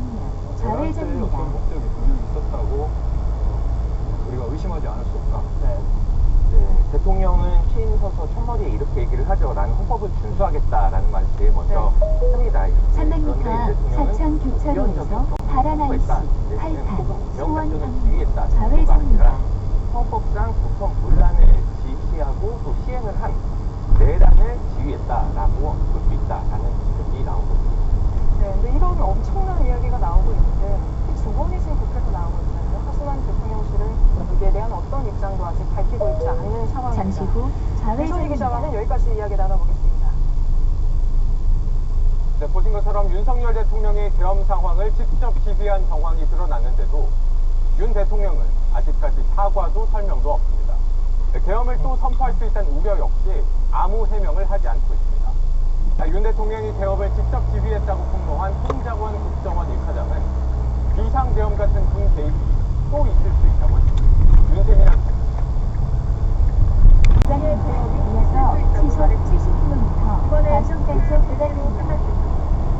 좌회전입니다. 어떤 목적이 분명히 있었다고 우리가 의심하지 않을 수 없다. 네, 대통령은 취임서서 첫머리에 이렇게 얘기를 하죠. 나는 헌법을 준수하겠다라는 말을 제일 먼저 합니다. 300m 앞 사창 교차로에서 파라나이스 8탄 수원 방면 좌회전입니다. 헌법상 불법 문란을 지시하고 또 시행을 한 내란을 지휘했다라고 볼 수 있다라는 지적이 나오고 있습니다. 네, 근데 이런 엄청난 이야기가 나오고 있는데 주범이신 국회에서 나오고 있잖아요. 하지만 대통령실은 여기에 대한 어떤 입장도 아직 밝히고 있지 않는 상황입니다. 잠시 후 이선희 기자와는 좌회전입니다. 여기까지 이야기 나눠보겠습니다. 네, 보신 것처럼 윤석열 대통령의 계엄 상황을 직접 지휘한 정황이 드러났는데도 윤 대통령은 아직까지 사과도 설명도 없습니다. 네, 계엄을 또 선포할 수 있다는 우려 역시 아무 해명을 하지 않고 있습니다. 윤 대통령이 계엄을 직접 지휘했다고 폭로한 홍장원 국정원 1차장은 비상계엄 같은 군 개입이 또 있을 수 있다고 했습니다. 윤세민한 이장의 계획에 이어서 시속 70km 과속 단속 구간입니다.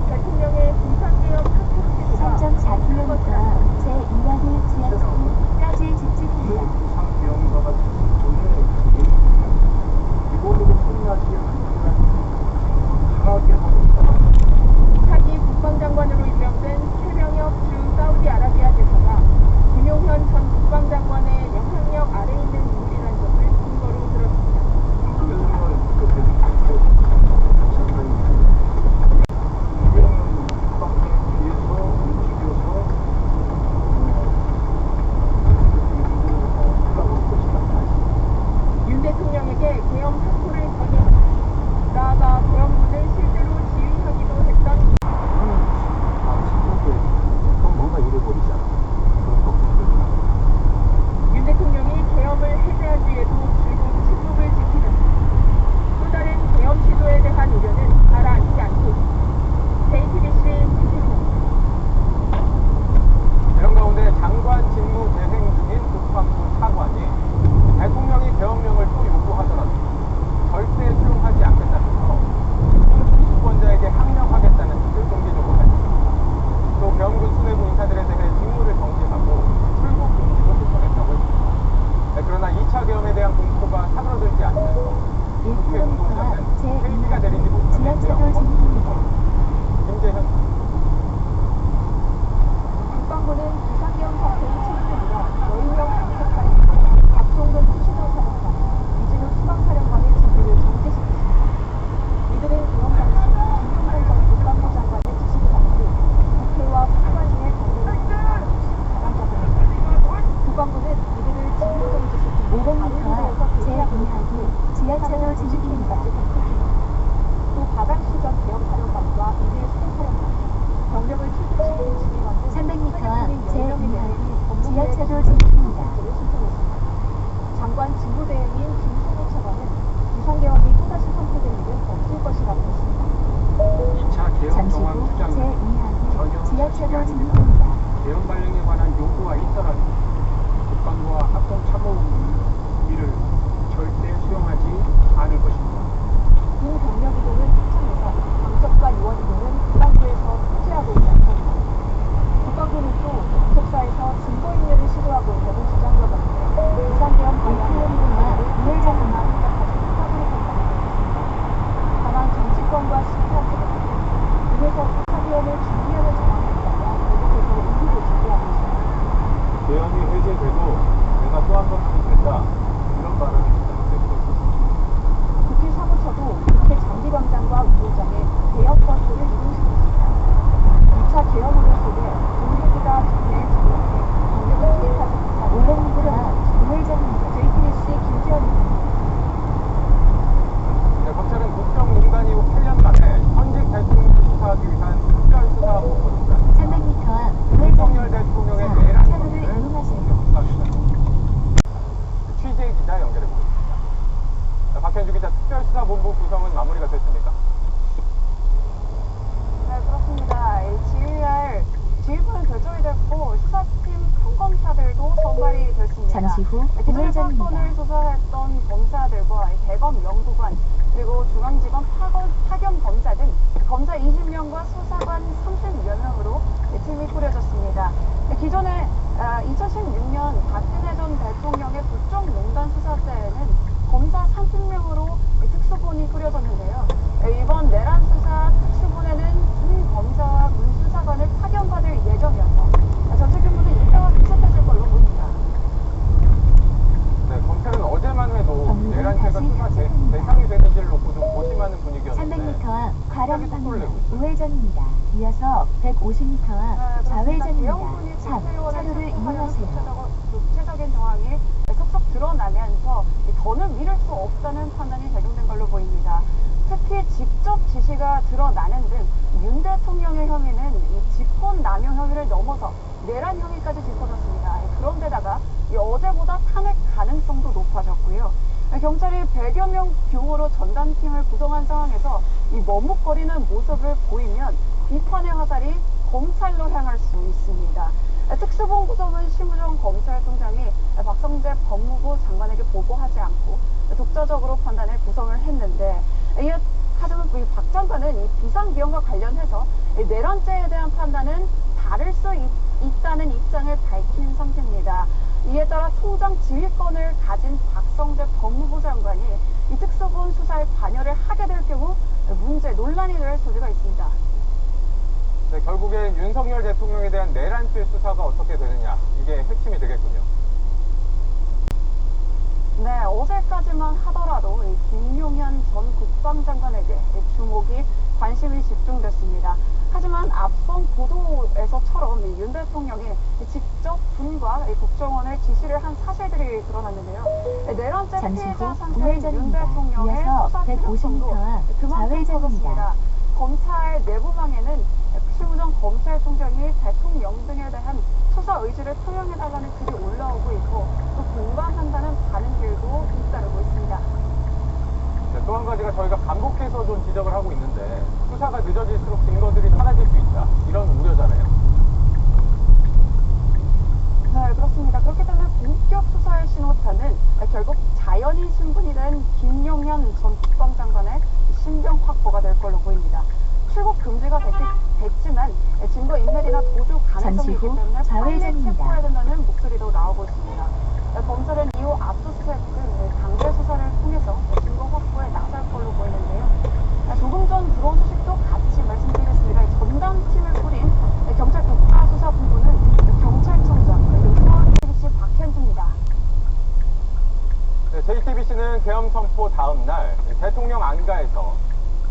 대통령의 비상계엄 사퇴 3.4km 제2화길 지하철까지 직진입니다. 비상계엄과 같은 오늘 이걸로 끝나지 않는 강하게 하고 있다. 차기 국방장관으로 임명된 최병혁 주 사우디아라비아 대사가 김용현 전 국방장관의 영향력 아래 있는 인물이라는 점을 근거로 들었습니다. 그래서 그 대통령 뒤에서 움직여서 올라올 것이다. 윤 대통령에게 계엄 선포를 권유하고 나아가 계엄군을 실제로 지휘하기도 했던 그럼 뭔가 잃어버리잖아. 그런 걱정들이. 윤 대통령이 계엄을 해제한 뒤에도 줄곧 침묵을 지키면서 또 다른 계엄 시도에 대한 우려는 가라앉지 않고 있습니다. JTBC 김태희입니다. 이런 가운데 장관 직무 대행 중인 국방부 차관이 대통령이 계엄령을 또 요구하더라도 절대 수용하지 않겠다면서 군 주권자에게 항명하겠다는 뜻을 공개적으로 밝혔습니다. 또 계엄군 수뇌부 인사들에 대해 직무를 정지하고 출국 금지도 신청했다고 했습니다. 그러나 2차 계엄에 대한 공포가 사그러들지 않으면서 국회 1km 운동장은 앞 헬기가 내리지 제2화길 못하는 지하철로 진입입니다. 김재현 국방부는 비상계엄 사태의 책임자가 여인영 방첩관입니다. 박종근 수시로 사령관, 이진우 수사본부 구성은 마무리가 됐습니까? 네, 그렇습니다. 지휘부는 결정이 됐고 수사팀 총검사들도 선발이 됐습니다. 잠시 후 기존의 우회전입니다. 사건을 수사했던 검사들과 대검 연구관 그리고 중앙지검 파견 검사 등 검사 20명과 수사관 30여 명으로 팀이 꾸려졌습니다. 기존에 2016년 박근혜 전 대통령의 국정농단 수사 때에는 검사 30명으로 특수본이 꾸려졌는데요. 이번 내란 수사 특수본에는 군 검사와 군 수사관을 파견받을 예정이어서 전체 규모는 이따가 비슷해질 걸로 보입니다. 네, 검찰은 어제만 해도 법무부 내란죄가 다시 수사 탑승합니다. 대상이 되는지를 놓고 좀 고심하는 분위기였는데 300m 앞 갑자기 과람 속도를 방면 내고 있어요. 우회전입니다. 이어서 150m 앞 좌회전입니다. 대형군이 3. 차로를 이용하세요. 구체적인 정황이 속속 드러나면서 더는 미룰 수 없다는 판단이 작용된 걸로 보입니다. 특히 직접 지시가 드러나는 등 윤 대통령의 혐의는 이 직권남용 혐의를 넘어서 내란 혐의까지 짚어졌습니다. 그런데다가 어제보다 탄핵 가능성도 높아졌고요. 경찰이 100여 명 규모로 전담팀을 구성한 상황에서 이 머뭇거리는 모습을 보이면 비판의 화살이 검찰로 향할 수 있습니다. 특수본 구성은 심우정 검찰총장이 박성재 법무부 장관에게 보고하지 않고 독자적으로 판단해 구성을 했는데 하지만 박 장관은 이 비상비용과 관련해서 내란죄에 대한 판단은 다를 수 있다는 입장을 밝힌 상태입니다. 이에 따라 총장 지휘권을 가진 박성재 법무부 장관이 이 특수본 수사에 관여를 하게 될 경우 논란이 될 소지가 있습니다. 네, 결국엔 윤석열 대통령에 대한 내란죄 수사가 어떻게 되느냐 이게 핵심이 되겠군요. 네, 어제까지만 하더라도 김용현 전 국방장관에게 주목이 관심이 집중됐습니다. 하지만 앞선 보도에서처럼 윤 대통령이 직접 군과 국정원에 지시를 한 사실들이 드러났는데요. 내란죄 피해자 상태인 윤 대통령의 수사 필요성도 그만큼 커졌습니다. 검찰 내부망에는 심우정 검찰총장이 대통령 등에 대한 수사 의지를 표명해달라는 글이 올라오고 있고 또 공감한다는 반응들도 잇따르고 있습니다. 네, 또 한 가지가 저희가 반복해서 좀 지적을 하고 있는데 수사가 늦어질수록 증거들이 사라질 수 있다 이런 우려잖아요. 네, 그렇습니다. 그렇기 때문에 본격 수사의 신호탄은 결국 자연인 신분이 된 김용현 전 국방장관의 신병 확보가 될 걸로 보입니다. 출국 금지가 됐지만 증거 인멸이나 도주 가능성이 있기 때문에 빨리 체포해야 된다는 목소리도 나오고 있습니다. 검찰은 이후 압수수색 등 강제 수사를 통해서 증거 확보에 나설 걸로 보이는데요. 조금 전 들어온 소식도 같이 말씀드리겠습니다. 전담팀을 꾸린 경찰 국가수사본부는 경찰청장 그리고 JTBC 박현주입니다. 네, JTBC는 계엄 선포 다음 날 대통령 안가에서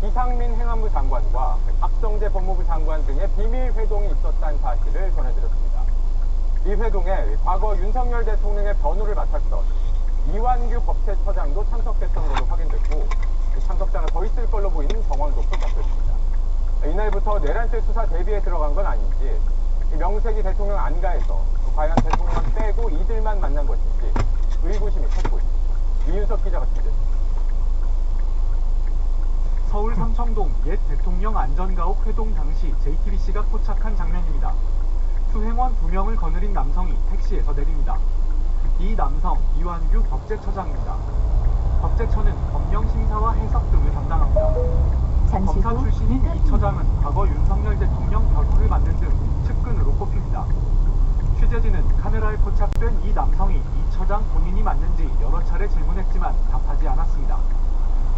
이상민 행안부 장관과 박성재 법무부 장관 등의 비밀 회동이 있었다는 사실을 전해드렸습니다. 이 회동에 과거 윤석열 대통령의 변호를 맡았던 이완규 법제처장도 참석했던 걸로 확인됐고 참석자가 더 있을 걸로 보이는 정황도 포착됐습니다. 이날부터 내란죄 수사 대비에 들어간 건 아닌지 명색이 대통령 안가에서 과연 대통령 빼고 이들만 만난 것인지 의구심이 커지고 있습니다. 이윤석 기자가 준비했습니다. 서울 삼청동 옛 대통령 안전가옥 회동 당시 JTBC가 포착한 장면입니다. 수행원 2명을 거느린 남성이 택시에서 내립니다. 이 남성 이완규 법제처장입니다. 법제처는 법령심사와 해석 등을 담당합니다. 검사 출신인 이 처장은 과거 윤석열 대통령 변호를 맡는 등 측근으로 꼽힙니다. 취재진은 카메라에 포착된 이 남성이 이 처장 본인이 맞는지 여러 차례 질문했지만 답하지 않았습니다.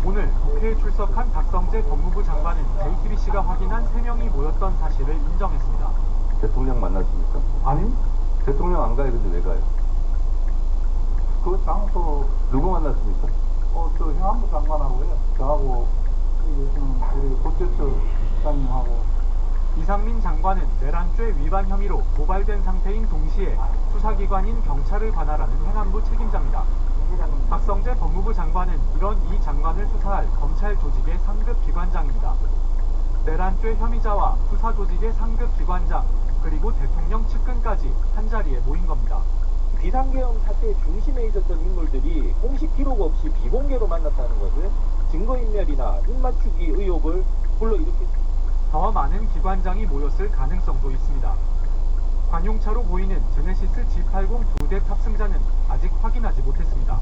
오늘 국회에 출석한 박성재 법무부 장관은 JTBC가 확인한 3명이 모였던 사실을 인정했습니다. 대통령 만났습니까? 아니? 대통령 안 가요. 근데 왜 가요? 그 장소 누구 만났습니까? 저 행안부 장관하고요. 저하고 우리 법제처 장님하고 이상민 장관은 내란죄 위반 혐의로 고발된 상태인 동시에 수사기관인 경찰을 관할하는 행안부 책임자입니다. 박성재 법무부 장관은 이런 이 장관을 수사할 검찰 조직의 상급 기관장입니다. 내란죄 혐의자와 수사 조직의 상급 기관장 그리고 대통령 측근까지 한자리에 모인 겁니다. 비상계엄 사태의 중심에 있었던 인물들이 공식 기록 없이 비공개로 만났다는 것은 증거 증거인멸이나 입맞추기 의혹을 불러일으킬 더 많은 기관장이 모였을 가능성도 있습니다. 관용차로 보이는 제네시스 G80 2대 탑승자는 아직 확인하지 못했습니다.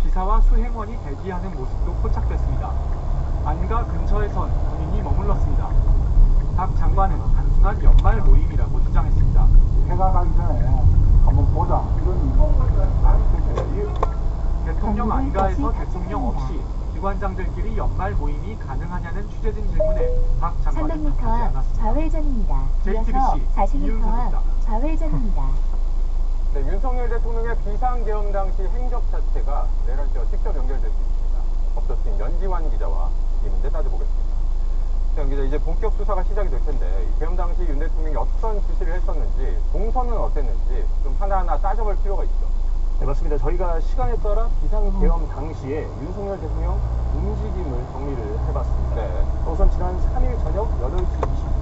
기사와 수행원이 대기하는 모습도 포착됐습니다. 안가 근처에선 군인이 머물렀습니다. 박 장관은 단순한 연말 모임이라고 주장했습니다. 해가 가기 전에 한번 보자. 대통령 안가에서 대통령 없이 기관장들끼리 연말 모임이 가능하냐는 취재진 질문에 박 장관은 답하지 300m 앞 않았습니다. 좌회전입니다. 이어서 JTBC 40m 앞 좌회전입니다. 네, 윤석열 대통령의 비상계엄 당시 행적 자체가 내란 씨와 직접 연결될 수 있습니다. 법조팀 연지환 기자와 이 문제 따져보겠습니다. 연 기자, 이제 본격 수사가 시작이 될 텐데 이 계엄 당시 윤 대통령이 어떤 지시를 했었는지, 동선은 어땠는지 좀 하나하나 따져볼 필요가 있죠. 네, 맞습니다. 저희가 시간에 따라 비상계엄 당시에 윤석열 대통령 움직임을 정리를 해봤습니다. 네. 우선 지난 3일 저녁 8시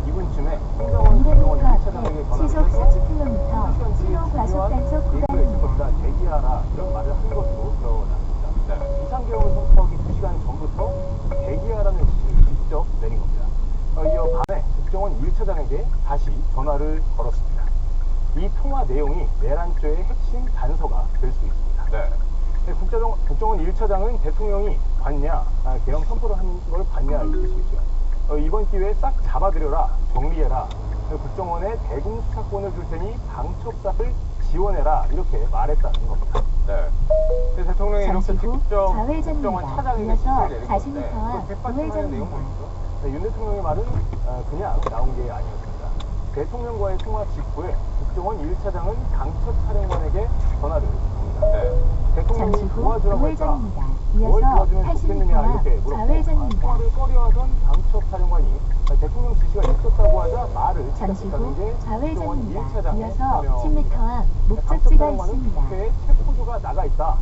22분쯤에 행정원 국정원 1차장에게 전화를 시속 해서 40km 신호 과속 단속 구간입니다. 대기하라 이런 말을 한 것으로 드러났습니다. 네. 비상계엄을 선포하기 2시간 전부터 대기하라는 지시를 직접 내린 겁니다. 이어 밤에 국정원 1차장에게 다시 전화를 걸었습니다. 이 통화 내용이 내란죄의 핵심 단서가 될 수 있습니다. 네. 국정원 1차장은 대통령이 봤냐, 계엄 선포를 한 걸 봤냐 이렇게 쓰죠. 이번 기회에 싹 잡아들여라, 정리해라, 국정원에 대공 수사권을 줄 테니 방첩사를 지원해라 이렇게 말했다는 겁니다. 네. 대통령이 이렇게 잠시 후 직접 좌회전입니다. 국정원 차장에게 이어서 지시를 내린 40m 건데 앞 그 뒷받침하는 내용은 뭐죠? 네, 윤 대통령의 말은 그냥 나온 게 아니었습니다. 대통령과의 통화 직후에 국정원 1차장은 강처 사령관에게 전화를 합니다. 네. 대통령이 잠시 후 도와주라고 했다. 우회전입니다. 뭘 이어서 도와주면 80m 좋겠느냐 앞 이렇게 물었고, 좌회전입니다. 통화를 꺼려하던 강처 사령관이 대통령 지시가 있었다고 하자 말을 잠시 시작했다는 게 후 국정원 좌회전입니다. 1차장의 이어서 설명입니다. 10m 앞 목적지가 있습니다. 국회에 체포조가 나가 있다.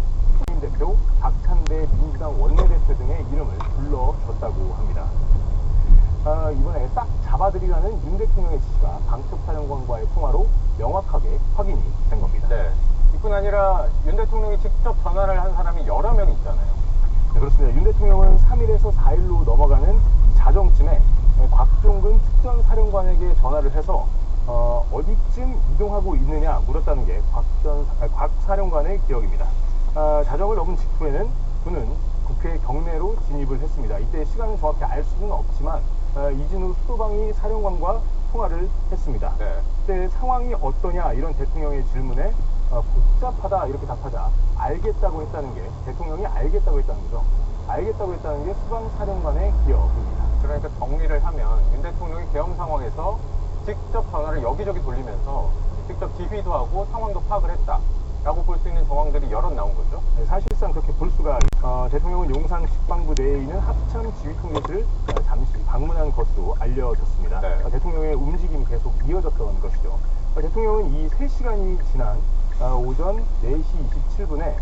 국민 대표, 박찬대 민주당 원내대표 등의 이름을 불러줬다고 합니다. 이번에 싹 잡아들이라는 윤 대통령의 지시가 방첩사령관과의 통화로 명확하게 확인이 된 겁니다. 네. 이뿐 아니라 윤 대통령이 직접 전화를 한 사람이 여러 명 있잖아요. 네, 그렇습니다. 윤 대통령은 3일에서 4일로 넘어가는 자정쯤에 곽종근 특전사령관에게 전화를 해서 어디쯤 이동하고 있느냐 물었다는 게 곽 사령관의 기억입니다. 자정을 넘은 직후에는 그는 국회 경내로 진입을 했습니다. 이때 시간을 정확히 알 수는 없지만 이진우 수도방위 사령관과 통화를 했습니다. 네. 그때 상황이 어떠냐 이런 대통령의 질문에 복잡하다 이렇게 답하자 알겠다고 했다는 게, 대통령이 알겠다고 했다는 거죠. 알겠다고 했다는 게 수방사령관의 기억입니다. 그러니까 정리를 하면 윤 대통령이 계엄 상황에서 직접 전화를 여기저기 돌리면서 직접 지휘도 하고 상황도 파악을 했다라고 볼 수 있는 정황들이 여럿 나온 거죠. 네, 사실상 그렇게 볼 수가 대통령은 용산 식방부 내에 있는 합참 지휘통제실을 잠시 방문한 것으로 알려졌습니다. 네. 대통령의 움직임이 계속 이어졌던 것이죠. 대통령은 이 3시간이 지난 오전 4시 27분에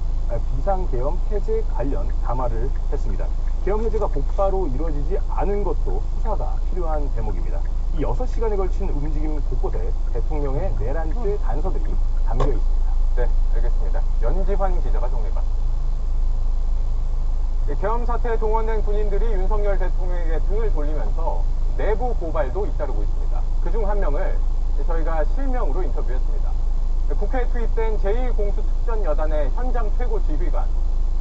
비상계엄 해제 관련 담화를 했습니다. 계엄 해제가 곧바로 이루어지지 않은 것도 수사가 필요한 대목입니다. 이 6시간에 걸친 움직임 곳곳에 대통령의 내란죄 단서들이 담겨 있습니다. 네, 알겠습니다. 연지환 기자가 정리해봤습니다. 계엄 사태에 동원된 군인들이 윤석열 대통령에게 등을 돌리면서 내부 고발도 잇따르고 있습니다. 그중 한 명을 저희가 실명으로 인터뷰했습니다. 국회에 투입된 제1공수특전여단의 현장 최고 지휘관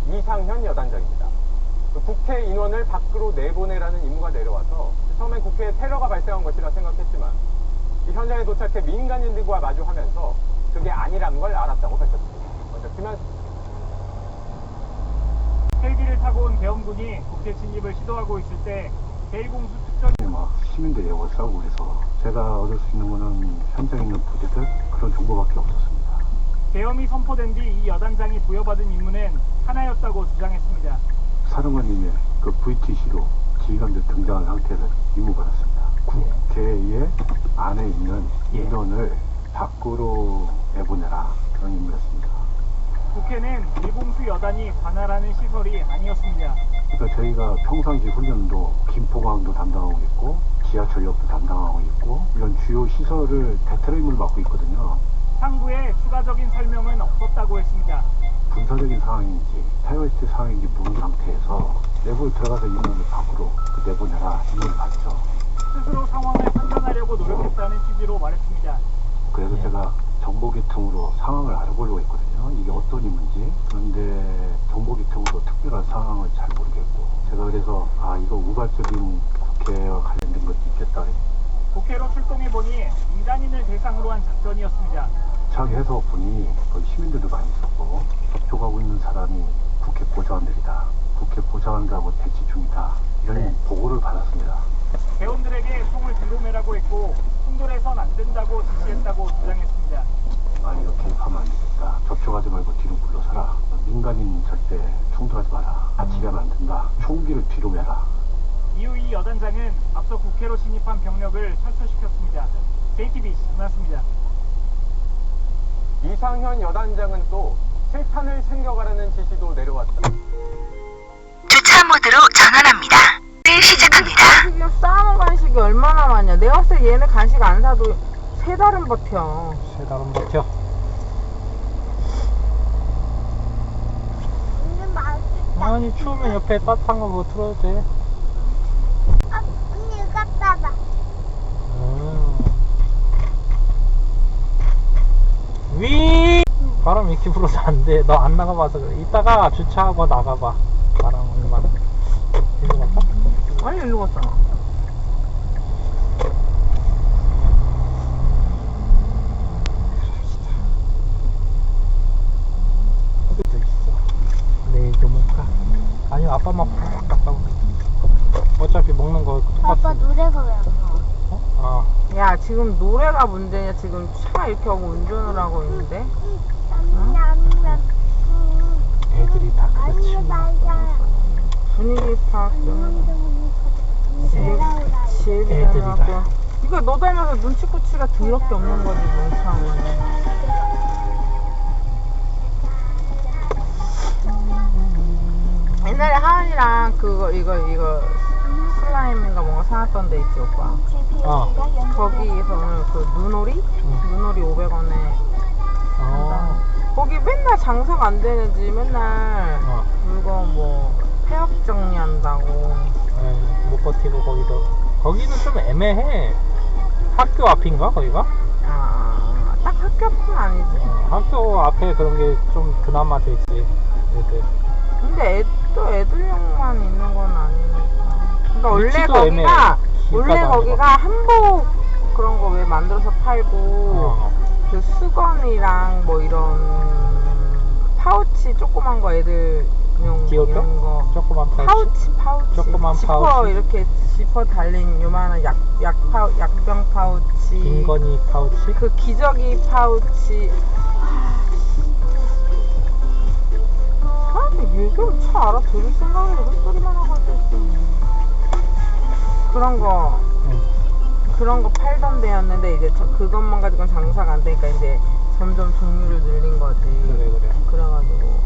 이상현 여단장입니다. 국회 인원을 밖으로 내보내라는 임무가 내려와서 처음엔 국회에 테러가 발생한 것이라 생각했지만 현장에 도착해 민간인들과 마주하면서 그게 아니란 걸 알았다고 밝혔습니다. 먼저 김한수 헬기를 타고 온 계엄군이 국회 진입을 시도하고 있을 때 제1공수특전 막 시민들이 하고 싸우고 그래서 제가 얻을 수 있는 거는 현장에 있는 부대들 그런 정보밖에 없었습니다. 계엄이 선포된 뒤 이 여단장이 부여받은 임무는 하나였다고 주장했습니다. 사령관님의 그 VTC로 지휘관들 등장한 상태에서 임무받았습니다. 국회의 안에 있는 인원을 밖으로 내보내라 그런 임무였습니다. 국회는 일공수 여단이 관할하는 시설이 아니었습니다. 그러니까 저희가 평상시 훈련도 김포공항도 담당하고 있고 지하철역도 담당하고 있고 이런 주요 시설을 대테러 임무를 맡고 있거든요. 상부에 추가적인 설명은 없었다고 했습니다. 군사적인 상황인지 테러리스트 상황인지 모르는 상태에서 내 내부에 들어가서 인원을 밖으로 내보내라 인원을 받죠. 스스로 상황을 판단하려고 노력했다는 취지로 말했습니다. 그래서 제가 정보계통으로 상황을 알아보려고 했거든요. 이게 어떤 인물인지. 그런데 정보계통으로 특별한 상황을 잘 모르겠고, 제가 그래서 이거 우발적인 국회와 관련된 것도 있겠다. 국회로 출동해보니 민간인을 대상으로 한 작전이었습니다. 도착해서 보니 거기 시민들도 많이 있었고, 접촉하고 있는 사람이 국회 보좌관들이다. 국회 보좌관들하고 대치 중이다. 이런 보고를 받았습니다. 대원들에게 총을 뒤로 매라고 했고 충돌해선 안 된다고 지시했다고 주장했습니다. 이렇게 하면 안 되겠다. 접촉하지 말고 뒤로 물러서라. 민간인 절대 충돌하지 마라. 다치게 하면 안 된다. 총기를 뒤로 매라. 이후 이 여단장은 앞서 국회로 진입한 병력을 철수시켰습니다. JTBC 김한수입니다. 이상현 여단장은 또 실탄을 챙겨가라는 지시도 내려왔다. 주차 모드로 전환합니다. 시작합니다. 지금 싸움 간식이 얼마나 많냐. 내가 봤을 때 얘네 간식 안 사도 3달은 버텨. 3달은 버텨. 아니 추우면 옆에 따뜻한 거 뭐 틀어도 돼. 언니 이거 봐봐. 위 바람 이렇게 불어서 안 돼. 너 안 나가봐서 그래. 이따가 주차하고 나가봐. 바람 얼마나. 일로 갈까? 아니 일로 갔잖아. 여기도 있어. 내일 좀 올까? 아니 아빠만 푹 갔다 올게. 어차피 먹는 거 똑같아. 아빠 노래가 왜 안 나와? 야 지금 노래가 문제냐. 지금 차 이렇게 하고 운전을 하고 있는데. 애들이 다 그렇지. 분위기 파악 좀. 애들이다. 이거 너 닮아서 눈치코치가 더럽게 없는 거지 멍청한. 옛날에 하은이랑 이거 슬라임인가 뭔가 사놨던 데 있지 오빠. 거기에서는 그 눈오리 500원에 거기 맨날 장사가 안 되는지 맨날 물건 뭐 폐업 정리한다고. 못 버티고 거기는 좀 애매해. 학교 앞인가 거기가? 딱 학교 앞은 아니지. 학교 앞에 그런 게 좀 그나마 되지 애들. 근데 또 애들용만 있는 건 아니니까. 그러니까 원래 거기가 한복 그런 거 왜 만들어서 팔고 그 수건이랑 뭐 이런 파우치 조그만 거 애들용 이런 거 조그만 파우치 조그만 지퍼 파우치. 이렇게 지퍼 달린 요만한 약병 파우치, 김건희 파우치, 그 기저귀 파우치. 사람들 얘기를 차 알아들을 생각으로 헛소리만 하고 앉아있어. 그런 거 팔던 데였는데 이제 그것만 가지고는 장사가 안 되니까 이제 점점 종류를 늘린 거지. 그래. 그래가지고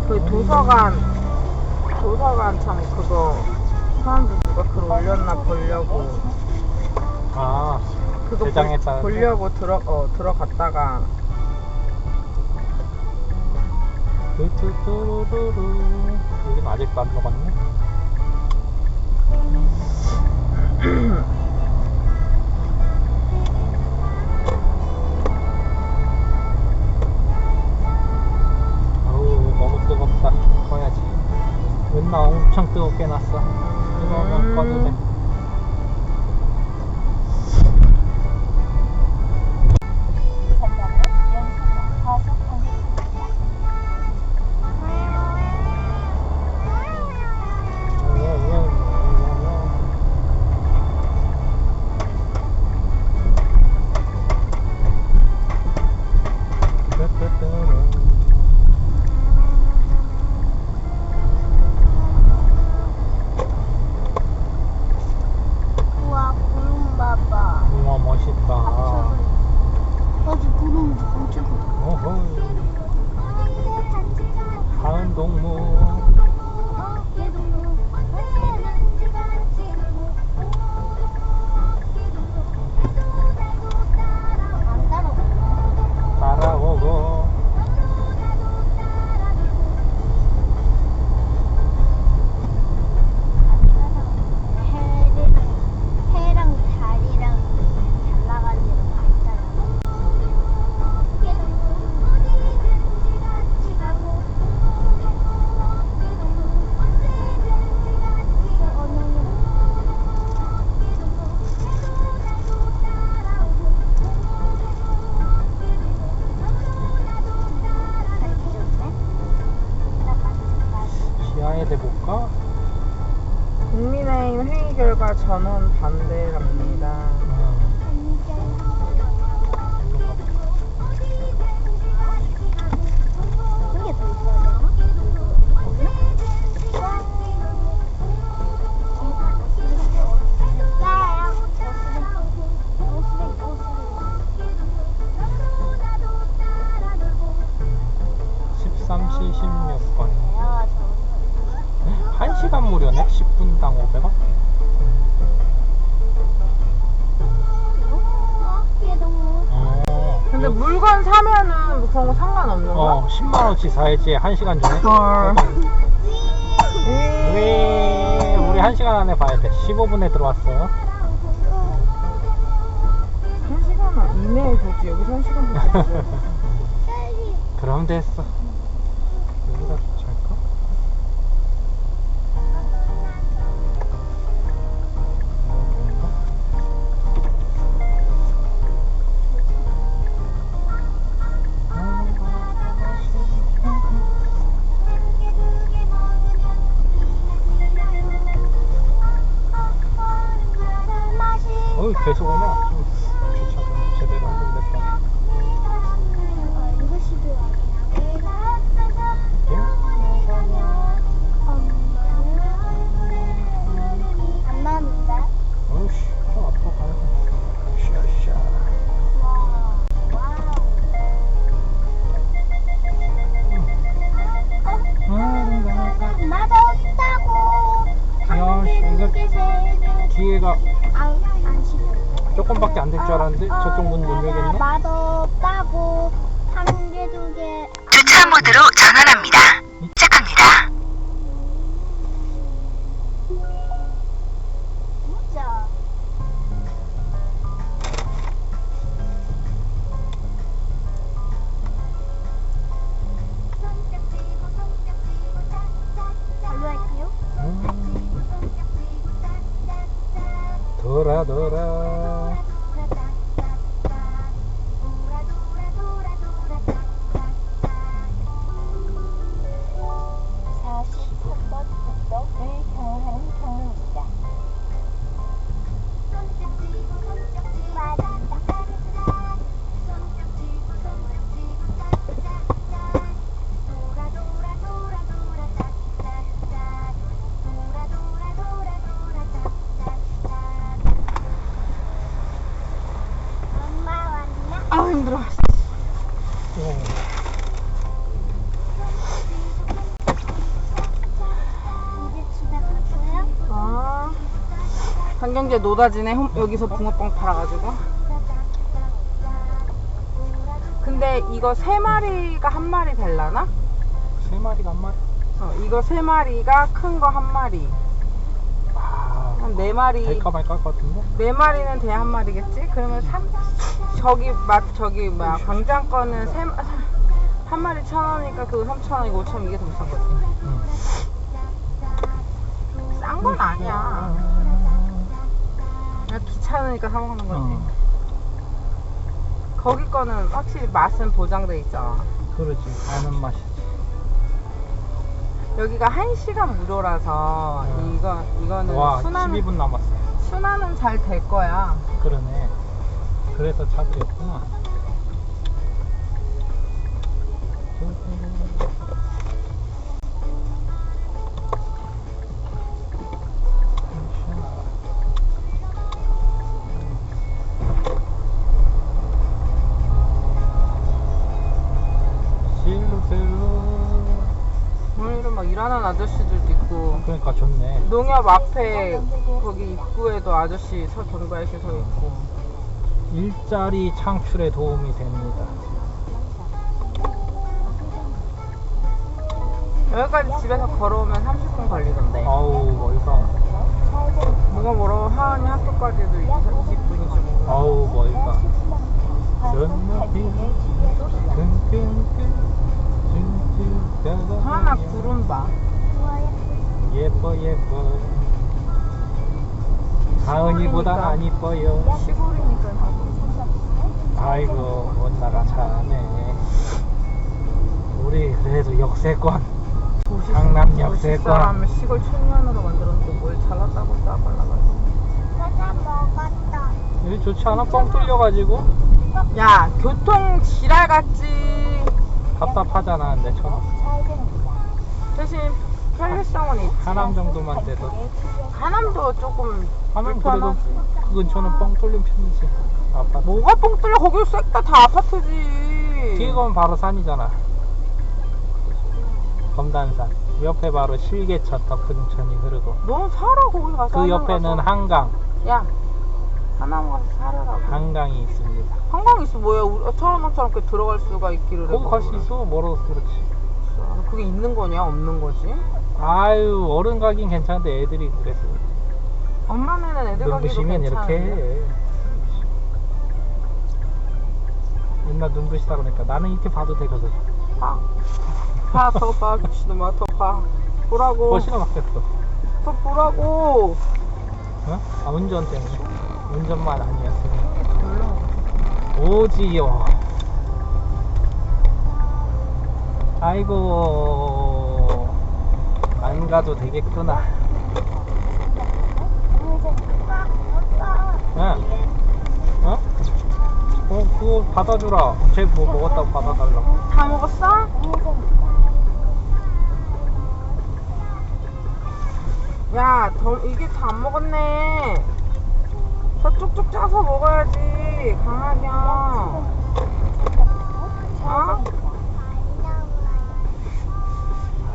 그 도서관 참 그거 사람들 누가 글 올렸나 보려고 그거 대장했다. 보려고 들어갔다가 뚜뚜뚜루루루. 여긴 아직도 안 들어갔네. 어우 너무 뜨겁다. 꺼야지. 맨날 엄청 뜨겁게 놨어. 이거는 꺼도 돼. 전원 반대랍니다. 무료네? 10분당 500원? 근데 물건 사면은 뭐 그런 거 상관없는 거야? 10만원치 사야지 1시간 전에. 우리 1시간 안에 봐야 돼. 15분에 들어왔어. 1시간 이내에 보지. 여기서 1시간 보지. 그럼 됐어. 여기다 주차할까? 계속 오냐? 주차 좀 제대로 하면 됐다. 안 나는데? 어이씨, 좀 앞으로 가야 돼. 샤샤. 맛없다고. 야, 이거 기회가 조금밖에 안 될 줄 알았는데 저쪽 문 못 열겠네. 맛없다고 한 개, 두 개. 주차 모드로 전환합니다. 시작합니다. 진짜. 발로 할게요. 돌아. 아 힘들어. 이제 집에 갔어요? 아 한경제 노다지네. 여기서 붕어빵 팔아가지고. 근데 이거 3마리가 한 마리 될라나? 3마리가 한 마리? 이거 3마리가 큰 거 한 마리. 한 4마리. 될까 말까 할 것 같은데? 4마리는 돼야 한 마리겠지? 그러면 저기 뭐야 광장 거는 한 마리 1,000원이니까 그거 3,000원이고 5,000원 이게 더 비싼 거지. 싼 건 아니야. 그냥 귀찮으니까 사 먹는 거지. 거기 거는 확실히 맛은 보장돼 있잖아. 그러지. 아는 맛이지. 여기가 1시간 무료라서 이거는 와, 순환은 12분 남았어. 순환은 잘 될 거야. 그러네. 그래서 차도 있구나. 오늘은 막 일하는 아저씨들도 있고. 그러니까 좋네. 농협 앞에 거기 입구에도 아저씨 경비 아저씨 서 있고. 일자리 창출에 도움이 됩니다. 여기까지 집에서 걸어오면 30분 걸리던데. 아우 멀다. 뭐가 멀어. 하은이 학교까지도 20분이지 뭐. 아우 멀다. 하나 구름 봐. 예뻐. 하은이보단 안 이뻐요. 시골이니까. 아이고 못 나가 자네. 우리 그래도 역세권. 강남 역세권. 사람을 시골 청년으로 만들었는데 뭘 잘났다고 싸발라가지고. 여기 좋지 않아? 뻥 뚫려가지고 야, 교통 지랄 같지. 답답하잖아. 근데 저는 대신 편리성은 있지. 하남 정도만 돼도 하남도 조금 하남 그래도 불편하지. 그 근처는 뻥 뚫린 편이지. 아파트. 뭐가 뻥 뚫려? 거기 싹 다 아파트지. 뒤에 가면 바로 산이잖아. 검단산. 옆에 바로 실개천, 덕분천이 흐르고. 넌 살아 거기 가서. 그 옆에는 한강. 야, 하남 가서 살아라고. 한강이 있습니다. 한강 있어 뭐야? 천안함처럼 이렇게 들어갈 수가 있기를. 거기 갈 수 있어. 멀어서 그렇지. 그게 있는 거냐 없는 거지? 아유, 어른 가긴 괜찮은데 애들이 그래서. 엄마는 애들 가기도 눈부시면 괜찮은데. 이렇게 해. 옛날 눈부시다 그러니까 나는 이렇게 봐도 되거든. 봐. 더 봐. 미친놈아 더 봐. 보라고. 멋이나 바뀌었어. 더 보라고. 어? 아, 운전 때문에. 운전만 아니었으면. 오지요. 아이고, 안 가도 되겠구나. 응. 어? 그거 받아주라. 쟤 뭐 먹었다고 받아달라고. 다 먹었어? 야, 이게 다 안 먹었네. 더 쪽쪽 짜서 먹어야지, 강하게. 어?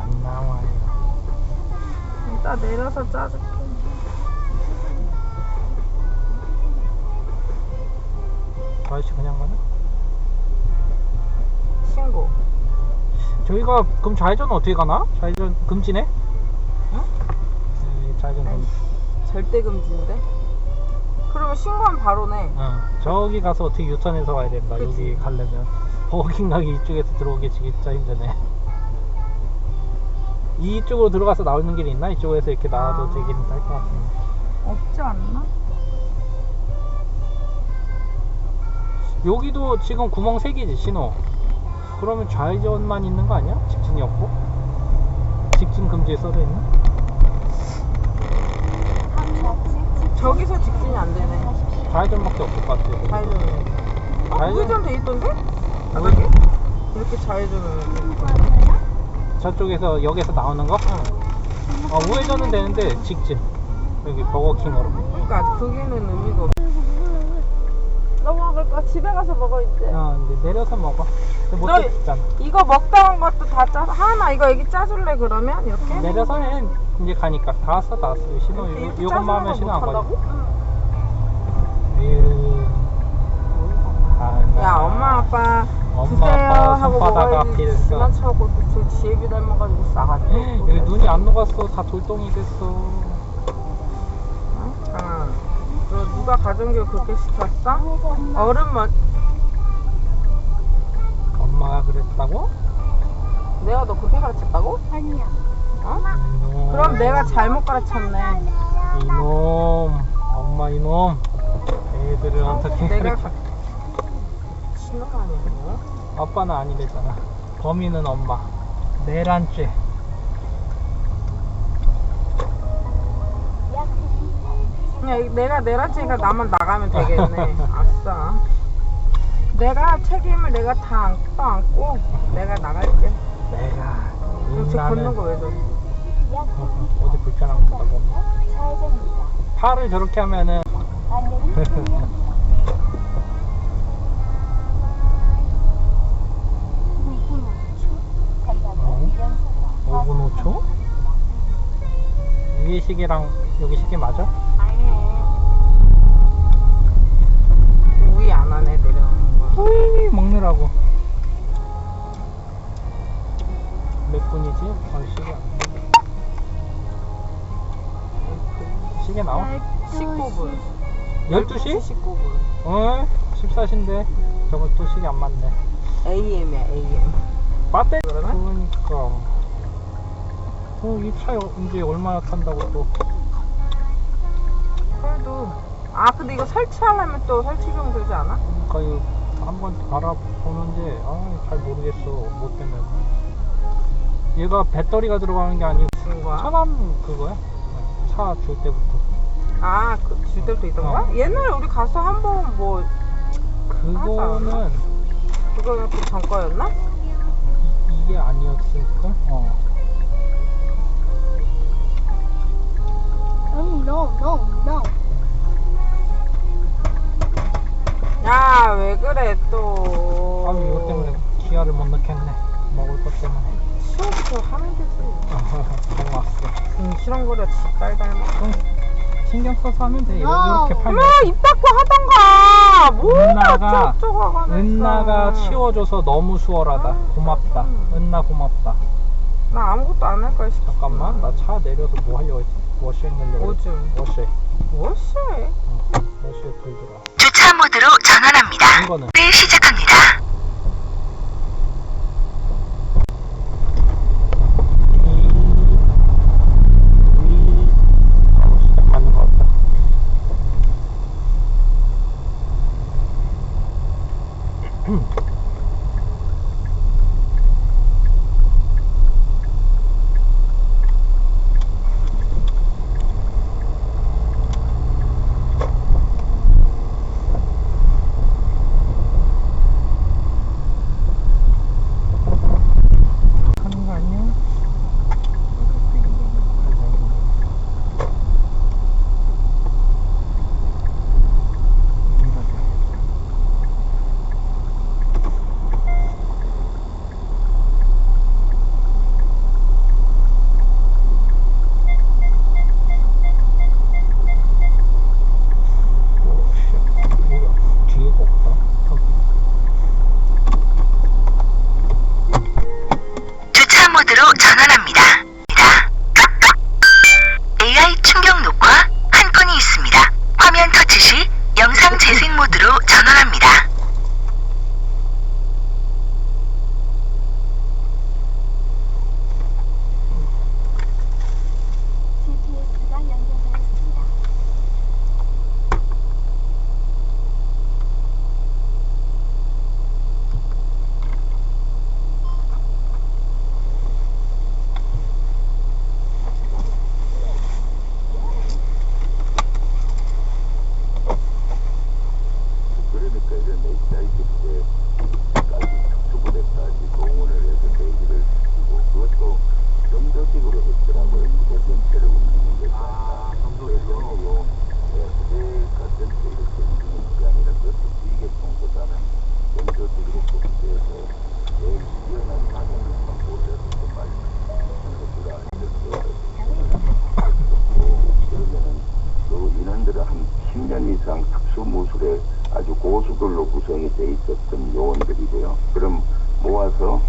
안 나와요. 이따 내려서 짜줄게. 아저씨 그냥 가나? 신고. 저희가 그럼 좌회전은 어떻게 가나? 좌회전 금지네? 응? 좌회전 금지. 절대 금지인데? 그러면 신고하면 바로네. 저기 가서 어떻게 유턴해서 가야 된다. 그치. 여기 가려면 버거킹 가기 이쪽에서 들어오기 진짜 힘드네. 이쪽으로 들어가서 나오는 길이 있나? 이쪽에서 이렇게 나와도 되긴 할 것 같은데. 없지 않나? 여기도 지금 구멍 3개지 신호. 그러면 좌회전만 있는 거 아니야? 직진이 없고? 직진 금지에 써져 있나? 저기서 직진이 안 되네. 좌회전밖에 없을 것 같아요. 좌회전. 우회전 돼 있던데? 우회전? 이렇게 좌회전을. 저쪽에서 역에서 나오는 거? 우회전은 되는데 직진. 여기 버거킹으로. 그러니까 거기는 의미가 없어. 너 먹을 거 집에 가서 먹어 이제. 이제 내려서 먹어. 못 너 듣잖아. 이거 먹다 온 것도 다 짜. 하나 이거 여기 짜줄래 그러면 이렇게? 내려서 해. 이제 가니까 다 왔어. 신호 요것만 하면 신호 안 가지. 야 엄마 아빠 엄마 아빠 손바닥 앞에 그만 차고 저 지혜비 닮아가지고 싸가지고. 여기 눈이 안 녹았어. 다 돌덩이 됐어. 너 누가 가정교육 그렇게 시켰어? 어른만. 엄마가 그랬다고? 내가 너 그렇게 가르쳤다고? 아니야. 어? 그럼 내가 잘못 가르쳤네. 이놈, 엄마 이놈. 애들을 어떻게 내가 그렇게. 미친놈 아니야 너? 아빠는 아니래잖아. 범인은 엄마. 내란죄. 그냥 내가 내라치니까 나만 나가면 되겠네. 아싸. 내가 책임을 내가 다 안고 내가 나갈게. 내가. 저 걷는 거 왜 저래? 어디 불편한 거 보다 팔을 저렇게 하면은. 5분 5초? 위에 시계랑 여기 시계 맞아? 우위 안 하네 내려오는 거. 우이 먹느라고. 몇 분이지? 시계 시계 나와? 19분. 12시? 19분. 14시인데 저거 또 시계 안 맞네. AM이야 AM. 맞대. 그러니까 이 차 이제 얼마나 탄다고 또. 그래도 근데 이거 설치하려면 또 설치비용 들지 않아? 그러니까 한번 알아보는데 잘 모르겠어. 뭐 때문에. 얘가 배터리가 들어가는 게 아니고 천안 그거야? 차 줄 때부터. 그치. 줄 때부터 있던 거야? 옛날에 우리 가서 한번 뭐 그거는 그거는 그 전 거였나? 이게 아니었을걸? No. 야, 왜 그래 또. 아, 이것 때문에 기아를 못 넣겠네. 먹을 것 때문에. 치워서 하면 되지. 고마웠어. 실험거려 지빨 닮아. 신경 써서 하면 돼. 이렇게 팔면. 입 닫고 하던가. 뭐야, 어쩌고 은나가 치워줘서 너무 수월하다. 고맙다. 은나 고맙다. 나 아무것도 안 할 거야. 잠깐만, 나 차 내려서 뭐 하려고 했어? 워시에 넣으려고 뭐지? 워시에. 워시에? 워시에 불 들어와. 주차 모드로 전환합니다. 이거는 를 시작합니다. 시작하는 것 같다. 하는 거 아니야? 뒤에가 없다. 주차 모드로 전환합니다. AI 충격 녹화 한 건이 있습니다. 화면 터치 시 영상 재생 모드로 전환합니다. GPS가 연결되었습니다. 그러니까 이런 HIT까지 특수부대까지 동원을 해서 대기를 시키고 그것도 점도식으로 했더라고요. 부대 전체를 움직이는 것이 아니라 점도식으로 부대가 전체 이렇게 움직이는 게 아니라 그것도 지휘계통보다는 점도식으로 그 부대에서 제일 뛰어난 사정력만 보여서 좀 빨리 하는 것보다 그러면은 그 인원들은 한 10년 이상 특수무술에 아주 고수들로 구성이 돼 있었던 요원들이고요. 그럼 모아서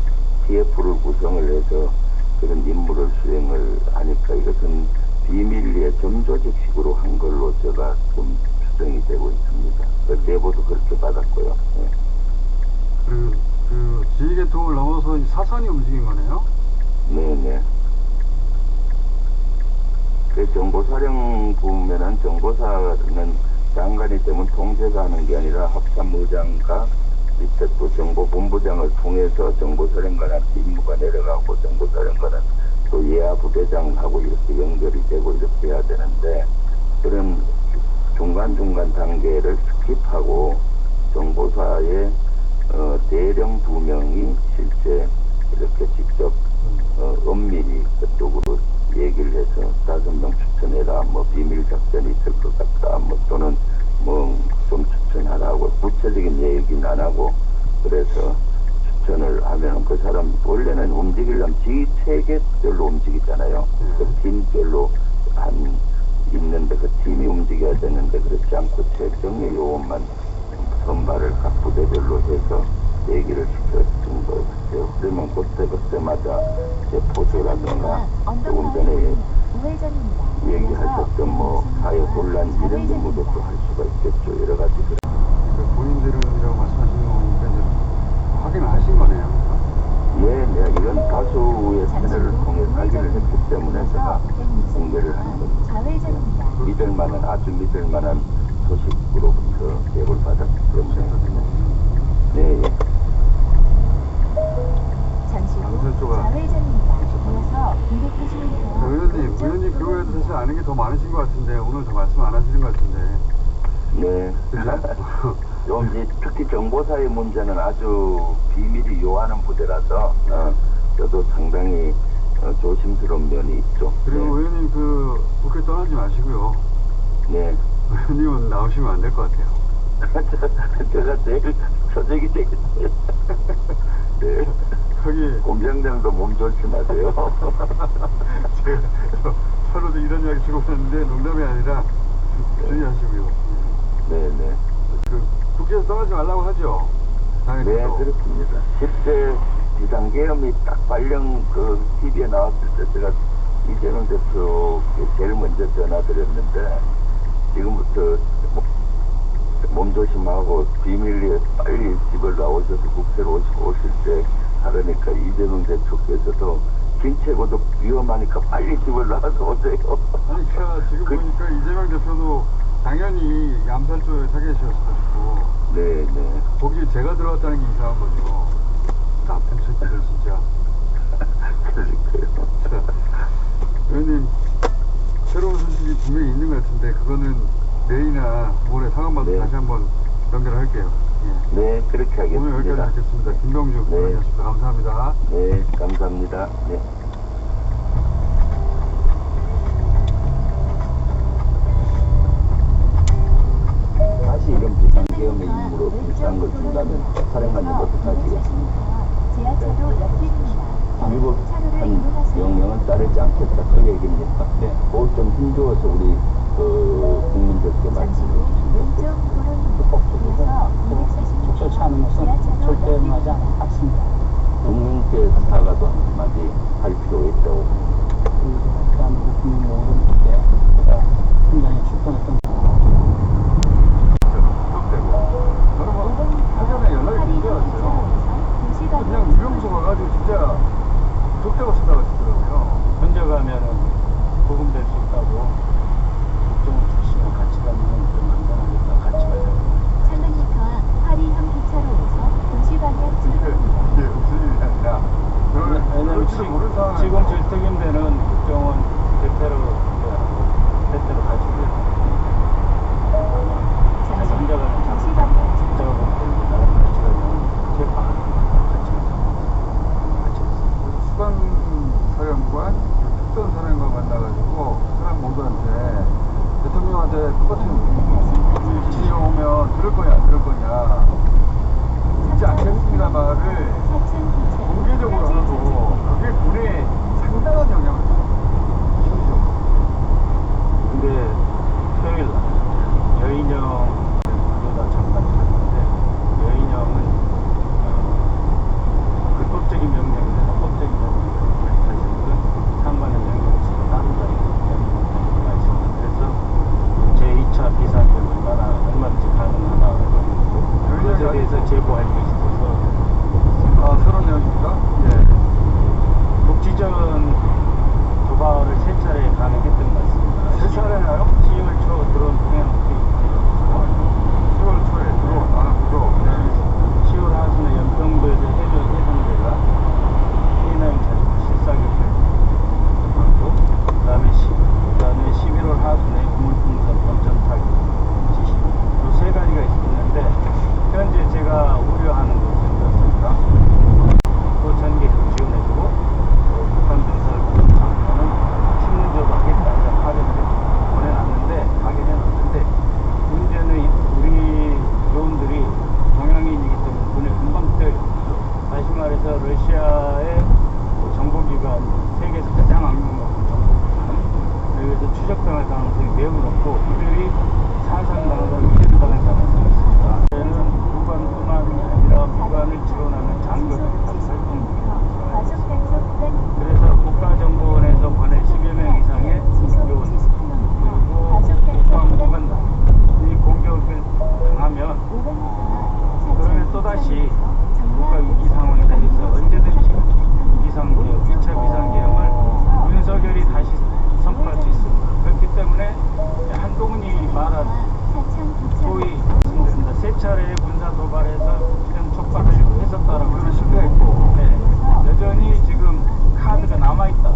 TF를 구성을 해서 그런 임무를 수행을 하니까 이것은 비밀리에 점조직식으로 한 걸로 제가 좀 추정이 되고 있습니다. 그 제보도 그렇게 받았고요. 네. 그리고 그 지휘계통을 넘어서 사선이 움직인 거네요? 네네. 그 정보사령부면은 정보사는 장관이 되면 통제가 하는 게 아니라 합참의장과 밑에 또 정보본부장을 통해서 정보사령관한테 임무가 내려가고 정보사령관은 또 예하부대장하고 이렇게 연결이 되고 이렇게 해야 되는데 그런 중간중간 단계를 스킵하고 정보사의 대령 2명이 실제 이렇게 직접 엄밀히 그쪽으로 얘기를 해서 5명 추천해라, 뭐 비밀 작전이 있을 것 같다, 뭐 또는 뭐 좀 추천하라고 구체적인 얘기는 안 하고 그래서 추천을 하면 그 사람 원래는 움직이려면 지휘 체계별로 움직이잖아요. 그 팀별로 한 있는데 그 팀이 움직여야 되는데 그렇지 않고 최정예 요원만 선발을 각 부대별로 해서 얘기를 시켰던 것 같아요. 그러면 그때마다 제 포조라든가 조금 전에 얘기하셨던 뭐 사회 혼란 이런 경우도 또 할 수가 있겠죠. 여러 가지 본인들이라고 말씀하시는 거 보니까 이제 확인을 하신 거네요. 예, 내가 이런 다수의 채널을 통해 확인을 했기 때문에 제가 공개를 하는 겁니다. 믿을만한 아주 믿을만한 소식으로부터 제보를 받았기 때문에 네. 잠시 후 좌회전입니다. 이어서 280m. 의원님 그거에도 사실 아는 게 더 많으신 것 같은데 오늘 더 말씀 안 하시는 것 같은데 요 이제 특히 정보사의 문제는 아주 비밀이 요하는 부대라서 저도 상당히 조심스러운 면이 있죠. 그리고 의원님 그 국회 떠나지 마시고요. 네. 의원님은 나오시면 안 될 것 같아요. 제가 내일 저녁이 되겠네요. 네. 거기 공장장도 몸 조심하세요. 제가 서로도 이런 이야기 주고받는데 농담이 아니라 주의하시고요. 네네. 그 국회에서 떠나지 말라고 하죠. 네, 그렇습니다. 10대 비상계엄이 딱 발령 그 TV에 나왔을 때 제가 이재명 대표께 제일 먼저 전화드렸는데 지금부터 몸 조심하고 비밀리에 빨리 집을 나오셔서 국회로 오실 때 하려니까 이재명 대표께서도 김치고도 위험하니까 빨리 집을 나와서 오세요. 아니 제가 지금 보니까 이재명 대표도 당연히 암살조에 사 계셨고 네네. 거기 제가 들어갔다는 게 이상한 거죠. 나쁜 새끼들 진짜. 그러니까요. 의원님 새로운 소식이 분명히 있는 것 같은데 그거는 내일이나 모레 상황마다 네. 다시 한번 연결할게요. 예. 네, 그렇게 하겠습니다. 오늘 여기까지 듣겠습니다. 김병주 의원이었습니다. 감사합니다. 네, 감사합니다. 네. 다시 이런 비상계엄의 임무로 비슷한 걸 준다면 사령관님 어떻게 하시겠습니까? 지하철로 옆입니다. 미국 한 명령은 따르지 않겠다 그 얘기입니까? 네. 그걸 좀 힘줘서 우리 국민들께 말씀해 주시면 적절치 않은 것은 절대 응하지 않습니다. 국민께 사과도 한마디 할 필요가 있다고 봅니다. 대한민국 국민 모두에게 굉장히 축복했던 사전에 연락이 드렸어요. 그냥 유병수 와가지고 진짜 독대가 쓴다고 하시더라고요. 혼자 가면은 복음될 수 있다고 국정을 주시면 같이 가면 좀 안전하겠다 같이 가자고. 300m 파리형 기차로에서 동시방향 진입입니다. 이게 무슨 일이 아니라 왜냐면 지금 질특임대는 국정원 대테러 대테러 같이 잠시 혼자 가면 동시방향 국정하고 나랑 같이 가면 제일 같이 수방사령관, 특전사령관 만나가지고 사람 모두한테 대통령한테 똑같은 지시 오면 들을 거냐 안 들을 거냐 듣지 않겠습니다 말을 공개적으로 하고 그게 군에 상당한 영향을 줘요. 근데 토요일 날 여인영 나 잠깐 잤는데 여인영은 불법적인 명령인데 합법적인 명령을 사실은 상관의 명령 없이 다른 자리에 명령이 있습니다. 그래서 제2차 비상계엄 얼마든지 가능하다고 그것에 대해서 제보할 것이 있어서 새로운 내용입니까? 예. 국지전 도발을 3차례 가능했던 것 같습니다. 3차례나요? 10월 초 드론 통행 10월 초에 드론 10월 하순에 연평도에서 해병대가 K9 자주 실사격을 하고 그다음에 11월 하순에 우물풍선 원전 타격 지시 이 3가지가 있었는데 현재 제가 우려하는 것은 그렇습니다. 그 전개를 지원해주고 북한 군사를 장면은 신문조도 하겠다 이런 파견을 보내놨는데 파견해놨는데 문제는 우리 요원들이 동양인이기 때문에 눈에 금방 띄어요. 다시 말해서 러시아의 정보기관 세계에서 가장 악명 높은 정보기관 여기서 추적당할 가능성이 매우 높고 이들이 사상당하고 위협당할 가능성이 있습니다. 저는 북한뿐만 아니라 북한을 지원하는 장교들이 활동입니다. 그래서 국가정보원에서 보낸 10여 명 이상의 요원 그리고 국방부관단 이 공격을 당하면 그러면 또다시 국가 위기 상황에 대해서 언제든지 비상계엄, 2차 비상계엄을 윤석열이 다시 선포할 수 있습니다. 그렇기 때문에 한동훈이 말한 소위 말씀드립니다. 3차례 군사 도발해서 지금 촉발하려고 했었다라고 그걸 실패했고 네. 여전히 지금 카드가 남아있다.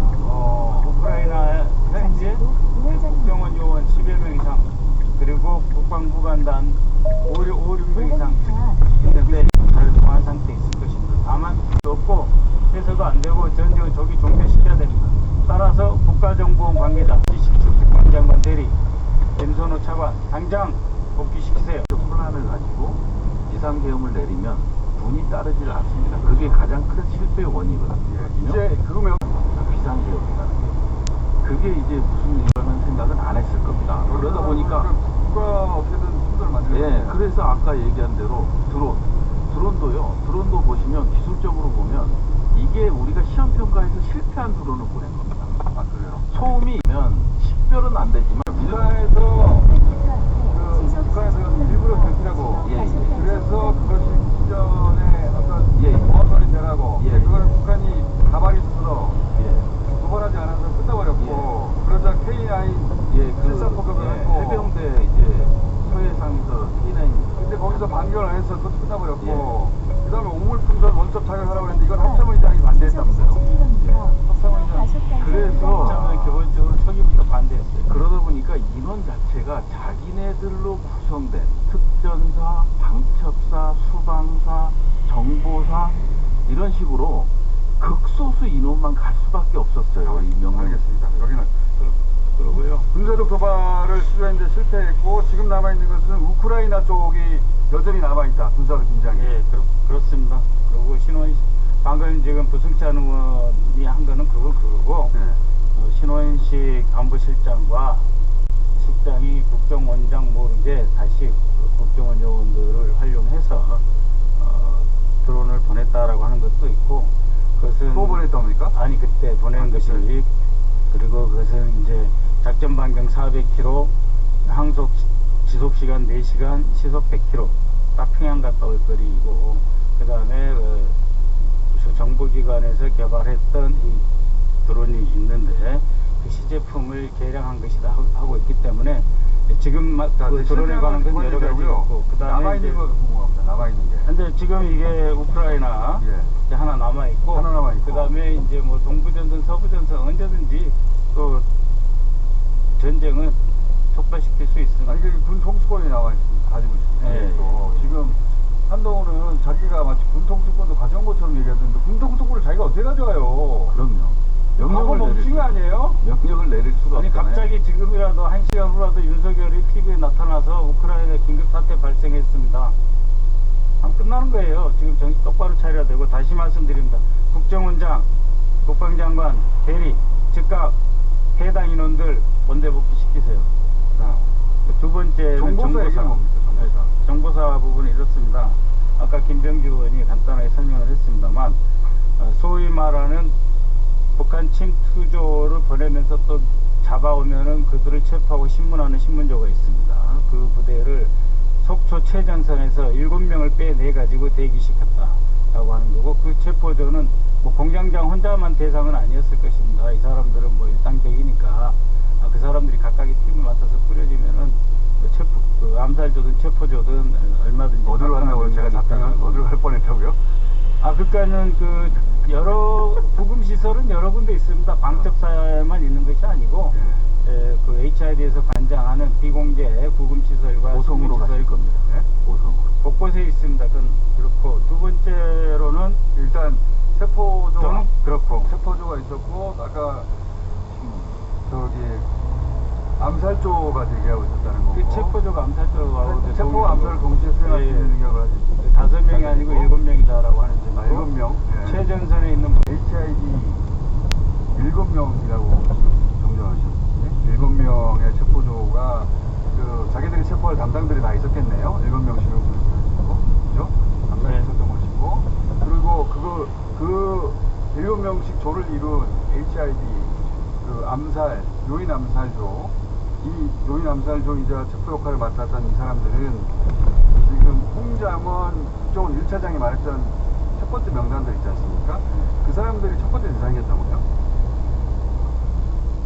우크라이나 현재 국정원 요원 10여 명 이상 그리고 국방부관단 5, 6명 관계자, 국방장관 대리, 김선호 차관 당장 복귀시키세요. 혼란을 가지고 비상계엄을 내리면 군이 따르질 않습니다. 그게 가장 큰 실패의 원인이거든요. 이제 그거면 비상계엄이라는 게 그게 이제 무슨 일이라는 생각은 안 했을 겁니다. 그러다 보니까 국가 어떻게든 순서를 만들어야 예, 그래서 아까 얘기한 대로 드론도 보시면 기술적으로 보면 이게 우리가 시험 평가에서 실패한 드론을 보낸 겁니다. 아 그래요? 소음이면 식별은 안 되지만 북한에서 일부러 들키라고 예, 예. 그래서 그것이 국전에 어떤 보안선이 되라고 그걸 북한이 가만히 있어서 도발하지 않아서 끝나버렸고 그러자 K9 실사포격을 했고 해병대 이제 서해상에서 K9 근데 거기서 반격을 안 해서 그것도 끝나버렸고 그 다음에 우물풍선 원점 타격하라고 했는데 이건 합참의장이 반대했다면서요. 그래서 합참은 기본적으로 초기부터 반대했어요. 그러다 보니까 인원 자체가 자기네들로 구성된 특전사, 방첩사, 수방사, 정보사 이런 식으로 극소수 인원만 갈 수밖에 없었어요. 이 명령. 알겠습니다. 여기는 그러고요. 군사적 도발을 시도했는데 실패했고 지금 남아있는 것은 우크라이나 쪽이 여전히 남아있다. 군사적 긴장이. 예, 그렇습니다. 그리고 방금 지금 부승찬 의원이 한 거는 그거고 신원식 안보실장과 실장이 국정원장 모르게 다시 국정원 요원들을 활용해서 드론을 보냈다라고 하는 것도 있고 그것은 또 보냈답니까? 아니 그때 보낸 것이 그리고 그것은 이제 작전 반경 400km 항속 지속 시간 4시간 시속 100km 딱 평양 갔다 올 거리이고 그 다음에 정보기관에서 개발했던 이 드론이 있는데 그 시제품을 개량한 것이다 하고 있기 때문에 지금 그 드론에 관한 건 여러 가지 있고 그 다음에 남아있는 거 궁금합니다. 남아있는 게. 근데 지금 이게 우크라이나 하나 남아있고 그 다음에 이제 뭐 동부전선 서부전선 언제든지 또 전쟁은 촉발시킬 수 있습니다. 아니 군 통수권이 나와있습니다. 가지고 있습니다. 또 지금 한동훈은 자기가 마치 군 통수권도 가져온 것처럼 얘기하던데 군 통수권을 자기가 어떻게 가져와요? 그럼요. 명령을 멈춘 거 아니에요? 명령을 내릴 수가 아니 없잖아요. 갑자기 지금이라도 1시간 후라도 윤석열이 TV에 나타나서 우크라이나 긴급사태 발생했습니다. 하면 끝나는 거예요. 지금 정신 똑바로 차려야 되고 다시 말씀드립니다. 국정원장, 국방장관, 대리, 즉각 해당 인원들 원대복귀 시키세요. 두 번째는 정보사 부분이 이렇습니다. 아까 김병주 의원이 간단하게 설명을 했습니다만 소위 말하는 북한 침투조를 보내면서 또 잡아오면은 그들을 체포하고 신문하는 신문조가 있습니다. 그 부대를 속초 최전선에서 7명을 빼내가지고 대기시켰다라고 하는 거고 그 체포조는 뭐 공장장 혼자만 대상은 아니었을 것입니다. 이 사람들은 뭐 일당백이니까 그 사람들이 각각의 팀을 맡아서 꾸려지면은 그 암살조든 체포조든 얼마든지 어디로 간다고 제가 잡히면 어디로 갈 뻔했다고요? 그러니까는 그 여러 구금 시설은 여러 군데 있습니다. 방첩사에만 있는 것이 아니고 그 HID에서 관장하는 비공개 구금 시설과 고성으로 가실 겁니다. 고성. 곳곳에 있습니다. 그건 그렇고 두 번째로는 일단 세포조가 그렇고 세포조가 있었고 아까 저기 암살조가 대기하고 있었다는 거고. 그 체포조가 암살조하고 체포 암살을 동시에 수행할 수 있는 능력을 가지고 5명이 아니고 7명이다라고 하는 점이고 7명 최전선에 있는 HID 7명이라고 정정하셨는데 7명의 체포조가 그 자기들이 체포할 담당들이 다 있었겠네요. 7명씩을 보내주고 그죠? 담당이 있었던 것이고 그리고 그 7명씩 조를 이룬 HID 그 암살 요인 암살조 이 요인 암살조이자 체포 역할을 맡았던 이 사람들은 지금 홍장원 국정원 1차장이 말했던 첫 번째 명단들 있지 않습니까? 그 사람들이 첫 번째 대상이었다고요?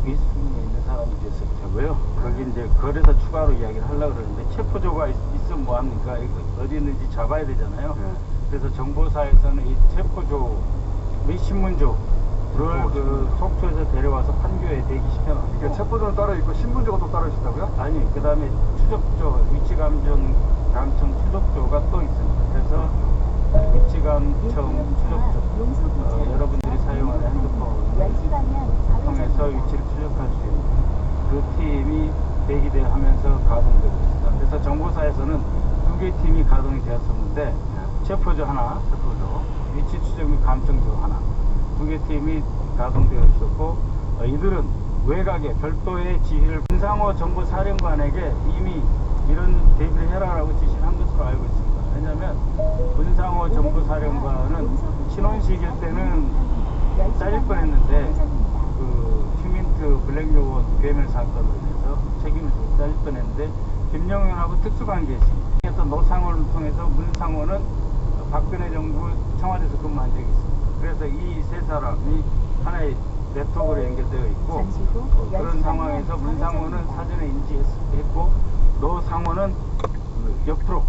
윗순위에 있는 사람이 됐을 테고요. 거기 이제 그래서 추가로 이야기를 하려고 그러는데 체포조가 있으면 뭐합니까? 어디 있는지 잡아야 되잖아요. 그래서 정보사에서는 이 체포조 및 신문조 를 그 속초에서 데려와서 판교에 대기시켜놨고 그러니까 체포조는 따로 있고 신문조가 또 따로 있었다고요? 아니 그 다음에 추적조 위치감청 추적조가 또 있습니다. 그래서 위치감청 추적조 여러분들이 사용하는 핸드폰을 통해서 위치를 추적할 수 있는 그 팀이 대기대하면서 가동되고 있습니다. 그래서 정보사에서는 2개 팀이 가동이 되었었는데 체포조 하나, 위치 추적 및 감청조 하나, 2개 팀이 가동되어 있었고 이들은 외곽에 별도의 지휘를 문상호 정보사령관에게 이미 이런 대비를 해라라고 지시를 한 것으로 알고 있습니다. 왜냐하면 문상호 정보사령관은 신원식일 때는 잘릴 뻔했는데 그 휴민트 블랙요원 괴멸 사건으로 인해서 책임을 지고 잘릴 뻔했는데 김영현하고 특수관계시 했던 노상호를 통해서 문상호는 박근혜 정부 청와대에서 근무한 적이 있습니다. 그래서 이 세 사람이 하나의 네트워크로 연결되어 있고 그런 상황에서 문상호는 사전에 인지했고 노상호는 옆으로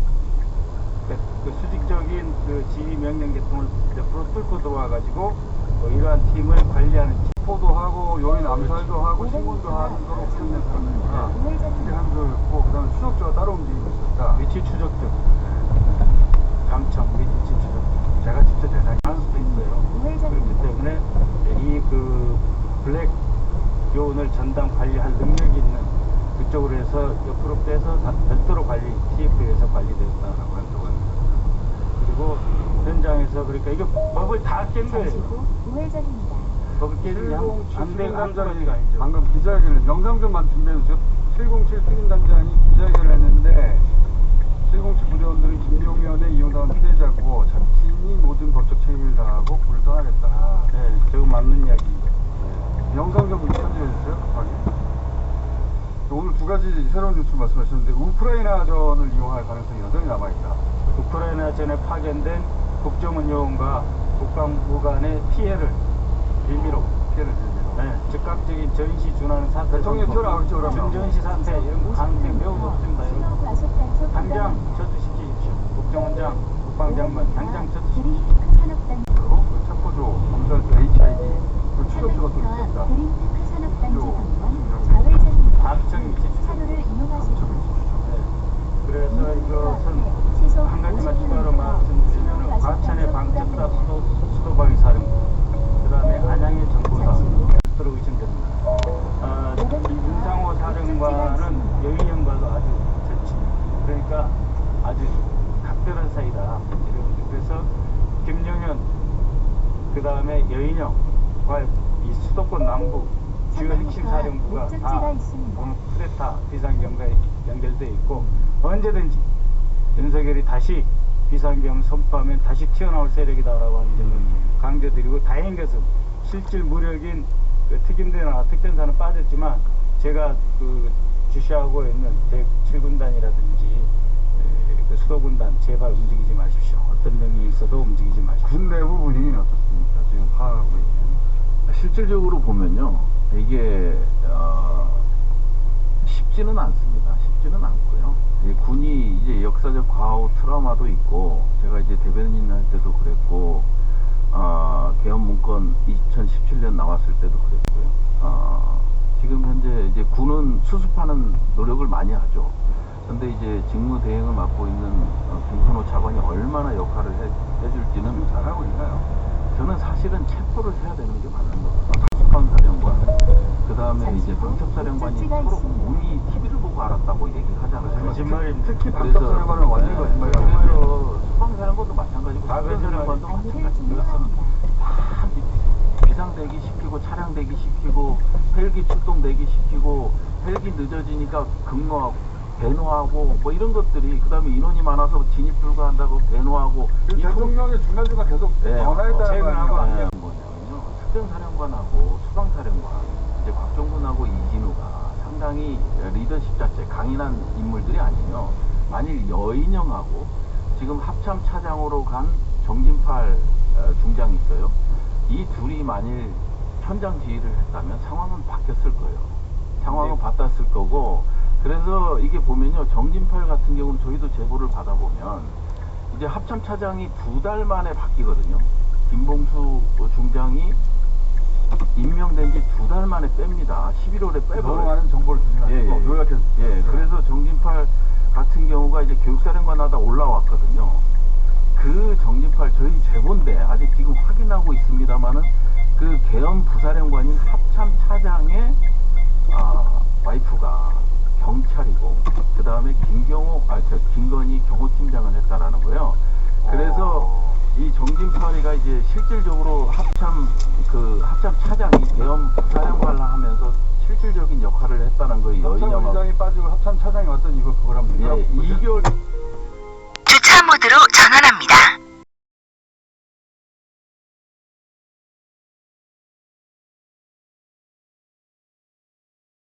그 수직적인 그 지휘 명령 계통을 옆으로 뚫고 들어와가지고 이러한 팀을 관리하는 체포도 하고 요인 암살도 하고 신문도 하는 거로 보이는 사람이니까 이게 한도 있고 그다음에 추적자가 따로 움직이고 있었다. 위치 추적등, 감청 및 위치 추적등 제가 직접 대상이 할 수도 있어요. 그렇기 때문에 이 그 블랙 요원을 전담 관리할 능력이 있는 그쪽으로 해서 옆으로 빼서 별도로 관리, TF에서 관리되었다라고 할 수가 있습니다. 그리고 현장에서 그러니까 이거 법을 다 깬 거예요. 법을 깨지면 안 돼, 단장이 방금 기자회견을 영상 좀만 준비해주세요. 707 특임단장이 기자회견을 했는데 707 부대원들은 김용현의 이용당한 피해자고 자신이 모든 법적 책임을 다하고 불쌍하겠다. 네, 저거 맞는 이야기입니다. 네. 영상 좀 편집해주세요. 확인. 오늘 두 가지 새로운 뉴스 말씀하셨는데 우크라이나전을 이용할 가능성이 여전히 남아있다. 우크라이나전에 파견된 국정원 요원과 국방부 간의 피해를 빌미로 네, 즉각적인 전시 준하는 사태 대통령이 튀어나오겠죠, 그러면? 준전시 사태 이런 가능성이 매우 높습니다. 당장 철수시키십시오. 국정원장, 국방장관 당장 철수시키십시오. 그리고 그 체포조, 검찰조, HID 그 추적조가 또 있었다. 감청 위치 그래서 이것은 한 가지만 추가로 말씀드리면 과천의 방첩사 수도방위 사령부, 그 다음에 안양의 정보사 들어 의심됩니다. 문상호 사령관은 여인형과도 아주 절친입니다. 그러니까 아주 각별한 사이다. 그래서 김영현, 그 다음에 여인형과 이 수도권 남부 주요 핵심 사령부가 다 오늘 쿠데타 비상경과에 연결되어 있고 언제든지 윤석열이 다시 비상경 선포하면 다시 튀어나올 세력이다라고 하는 점을 강조드리고, 다행인 것은 실질 무력인 그 특임대나 특전사는 빠졌지만 제가 그 주시하고 있는 제7군단이라든지 그 수도군단 제발 움직이지 마십시오. 어떤 명이 있어도 움직이지 마십시오. 군 내부 분위기는 어떻습니까? 지금 파악하고 있는. 실질적으로 보면요, 이게 쉽지는 않습니다. 쉽지는 않고요. 군이 이제 역사적 과오 트라우마도 있고, 제가 이제 대변인 할 때도 그랬고, 계엄 문건 2017년 나왔을 때도 그랬고요. 지금 현재 이제 군은 수습하는 노력을 많이 하죠. 근데 이제 직무 대행을 맡고 있는 김선호 차관이 얼마나 역할을 해줄지는 잘하고 있나요? 저는 사실은 체포를 해야 되는 게 맞는 겁니다. 수방사령관, 그 다음에 이제 방첩사령관이 서로 우리 TV를 보고 알았다고 얘기하잖아요. 거짓말입니다. 특히 방첩사령관은 완전히 거짓말이라고. 수방사령관도 마찬가지고 수방사령관도 마찬가지고 다 비상대기 시키고 차량 대기 시키고 헬기 출동 대기 시키고 헬기 늦어지니까 근무하고 배노하고 뭐 이런 것들이, 그 다음에 인원이 많아서 진입 불가한다고 배노하고. 대통령이 중간중간 계속 전화했다는 거예요. 뭐냐면요, 특전사령관하고 수방사령관, 이제 곽종근하고 이진우가 상당히 리더십 자체 강인한 인물들이 아니면, 만일 여인영하고 지금 합참 차장으로 간 정진팔 중장이 있어요. 이 둘이 만일 현장 지휘를 했다면 상황은 바뀌었을 거예요. 상황은 바뀌었을 거고, 그래서 이게 보면요, 정진팔 같은 경우는 저희도 제보를 받아보면 이제 합참 차장이 2달 만에 바뀌거든요. 김봉수 중장이 임명된 지 2달 만에 뺍니다. 11월에 빼버려요. 너무 많은 정보를 주지 마시고 요약해서. 그래서 정진팔 같은 경우가 이제 교육사령관 하다 올라왔거든요. 그 정진팔 저희 제보인데 아직 지금 확인하고 있습니다만은 그 계엄 부사령관인 합참 차장의 와이프가 경찰이고 그 다음에 김건희 경호팀장을 했다라는 거예요. 그래서 이 정진파리가 이제 실질적으로 합참 차장이 계엄 부사령관을 하면서 실질적인 역할을 했다는 거예요. 합참 의장이 빠지고 합참 차장이 왔더니 그걸 한번 2개월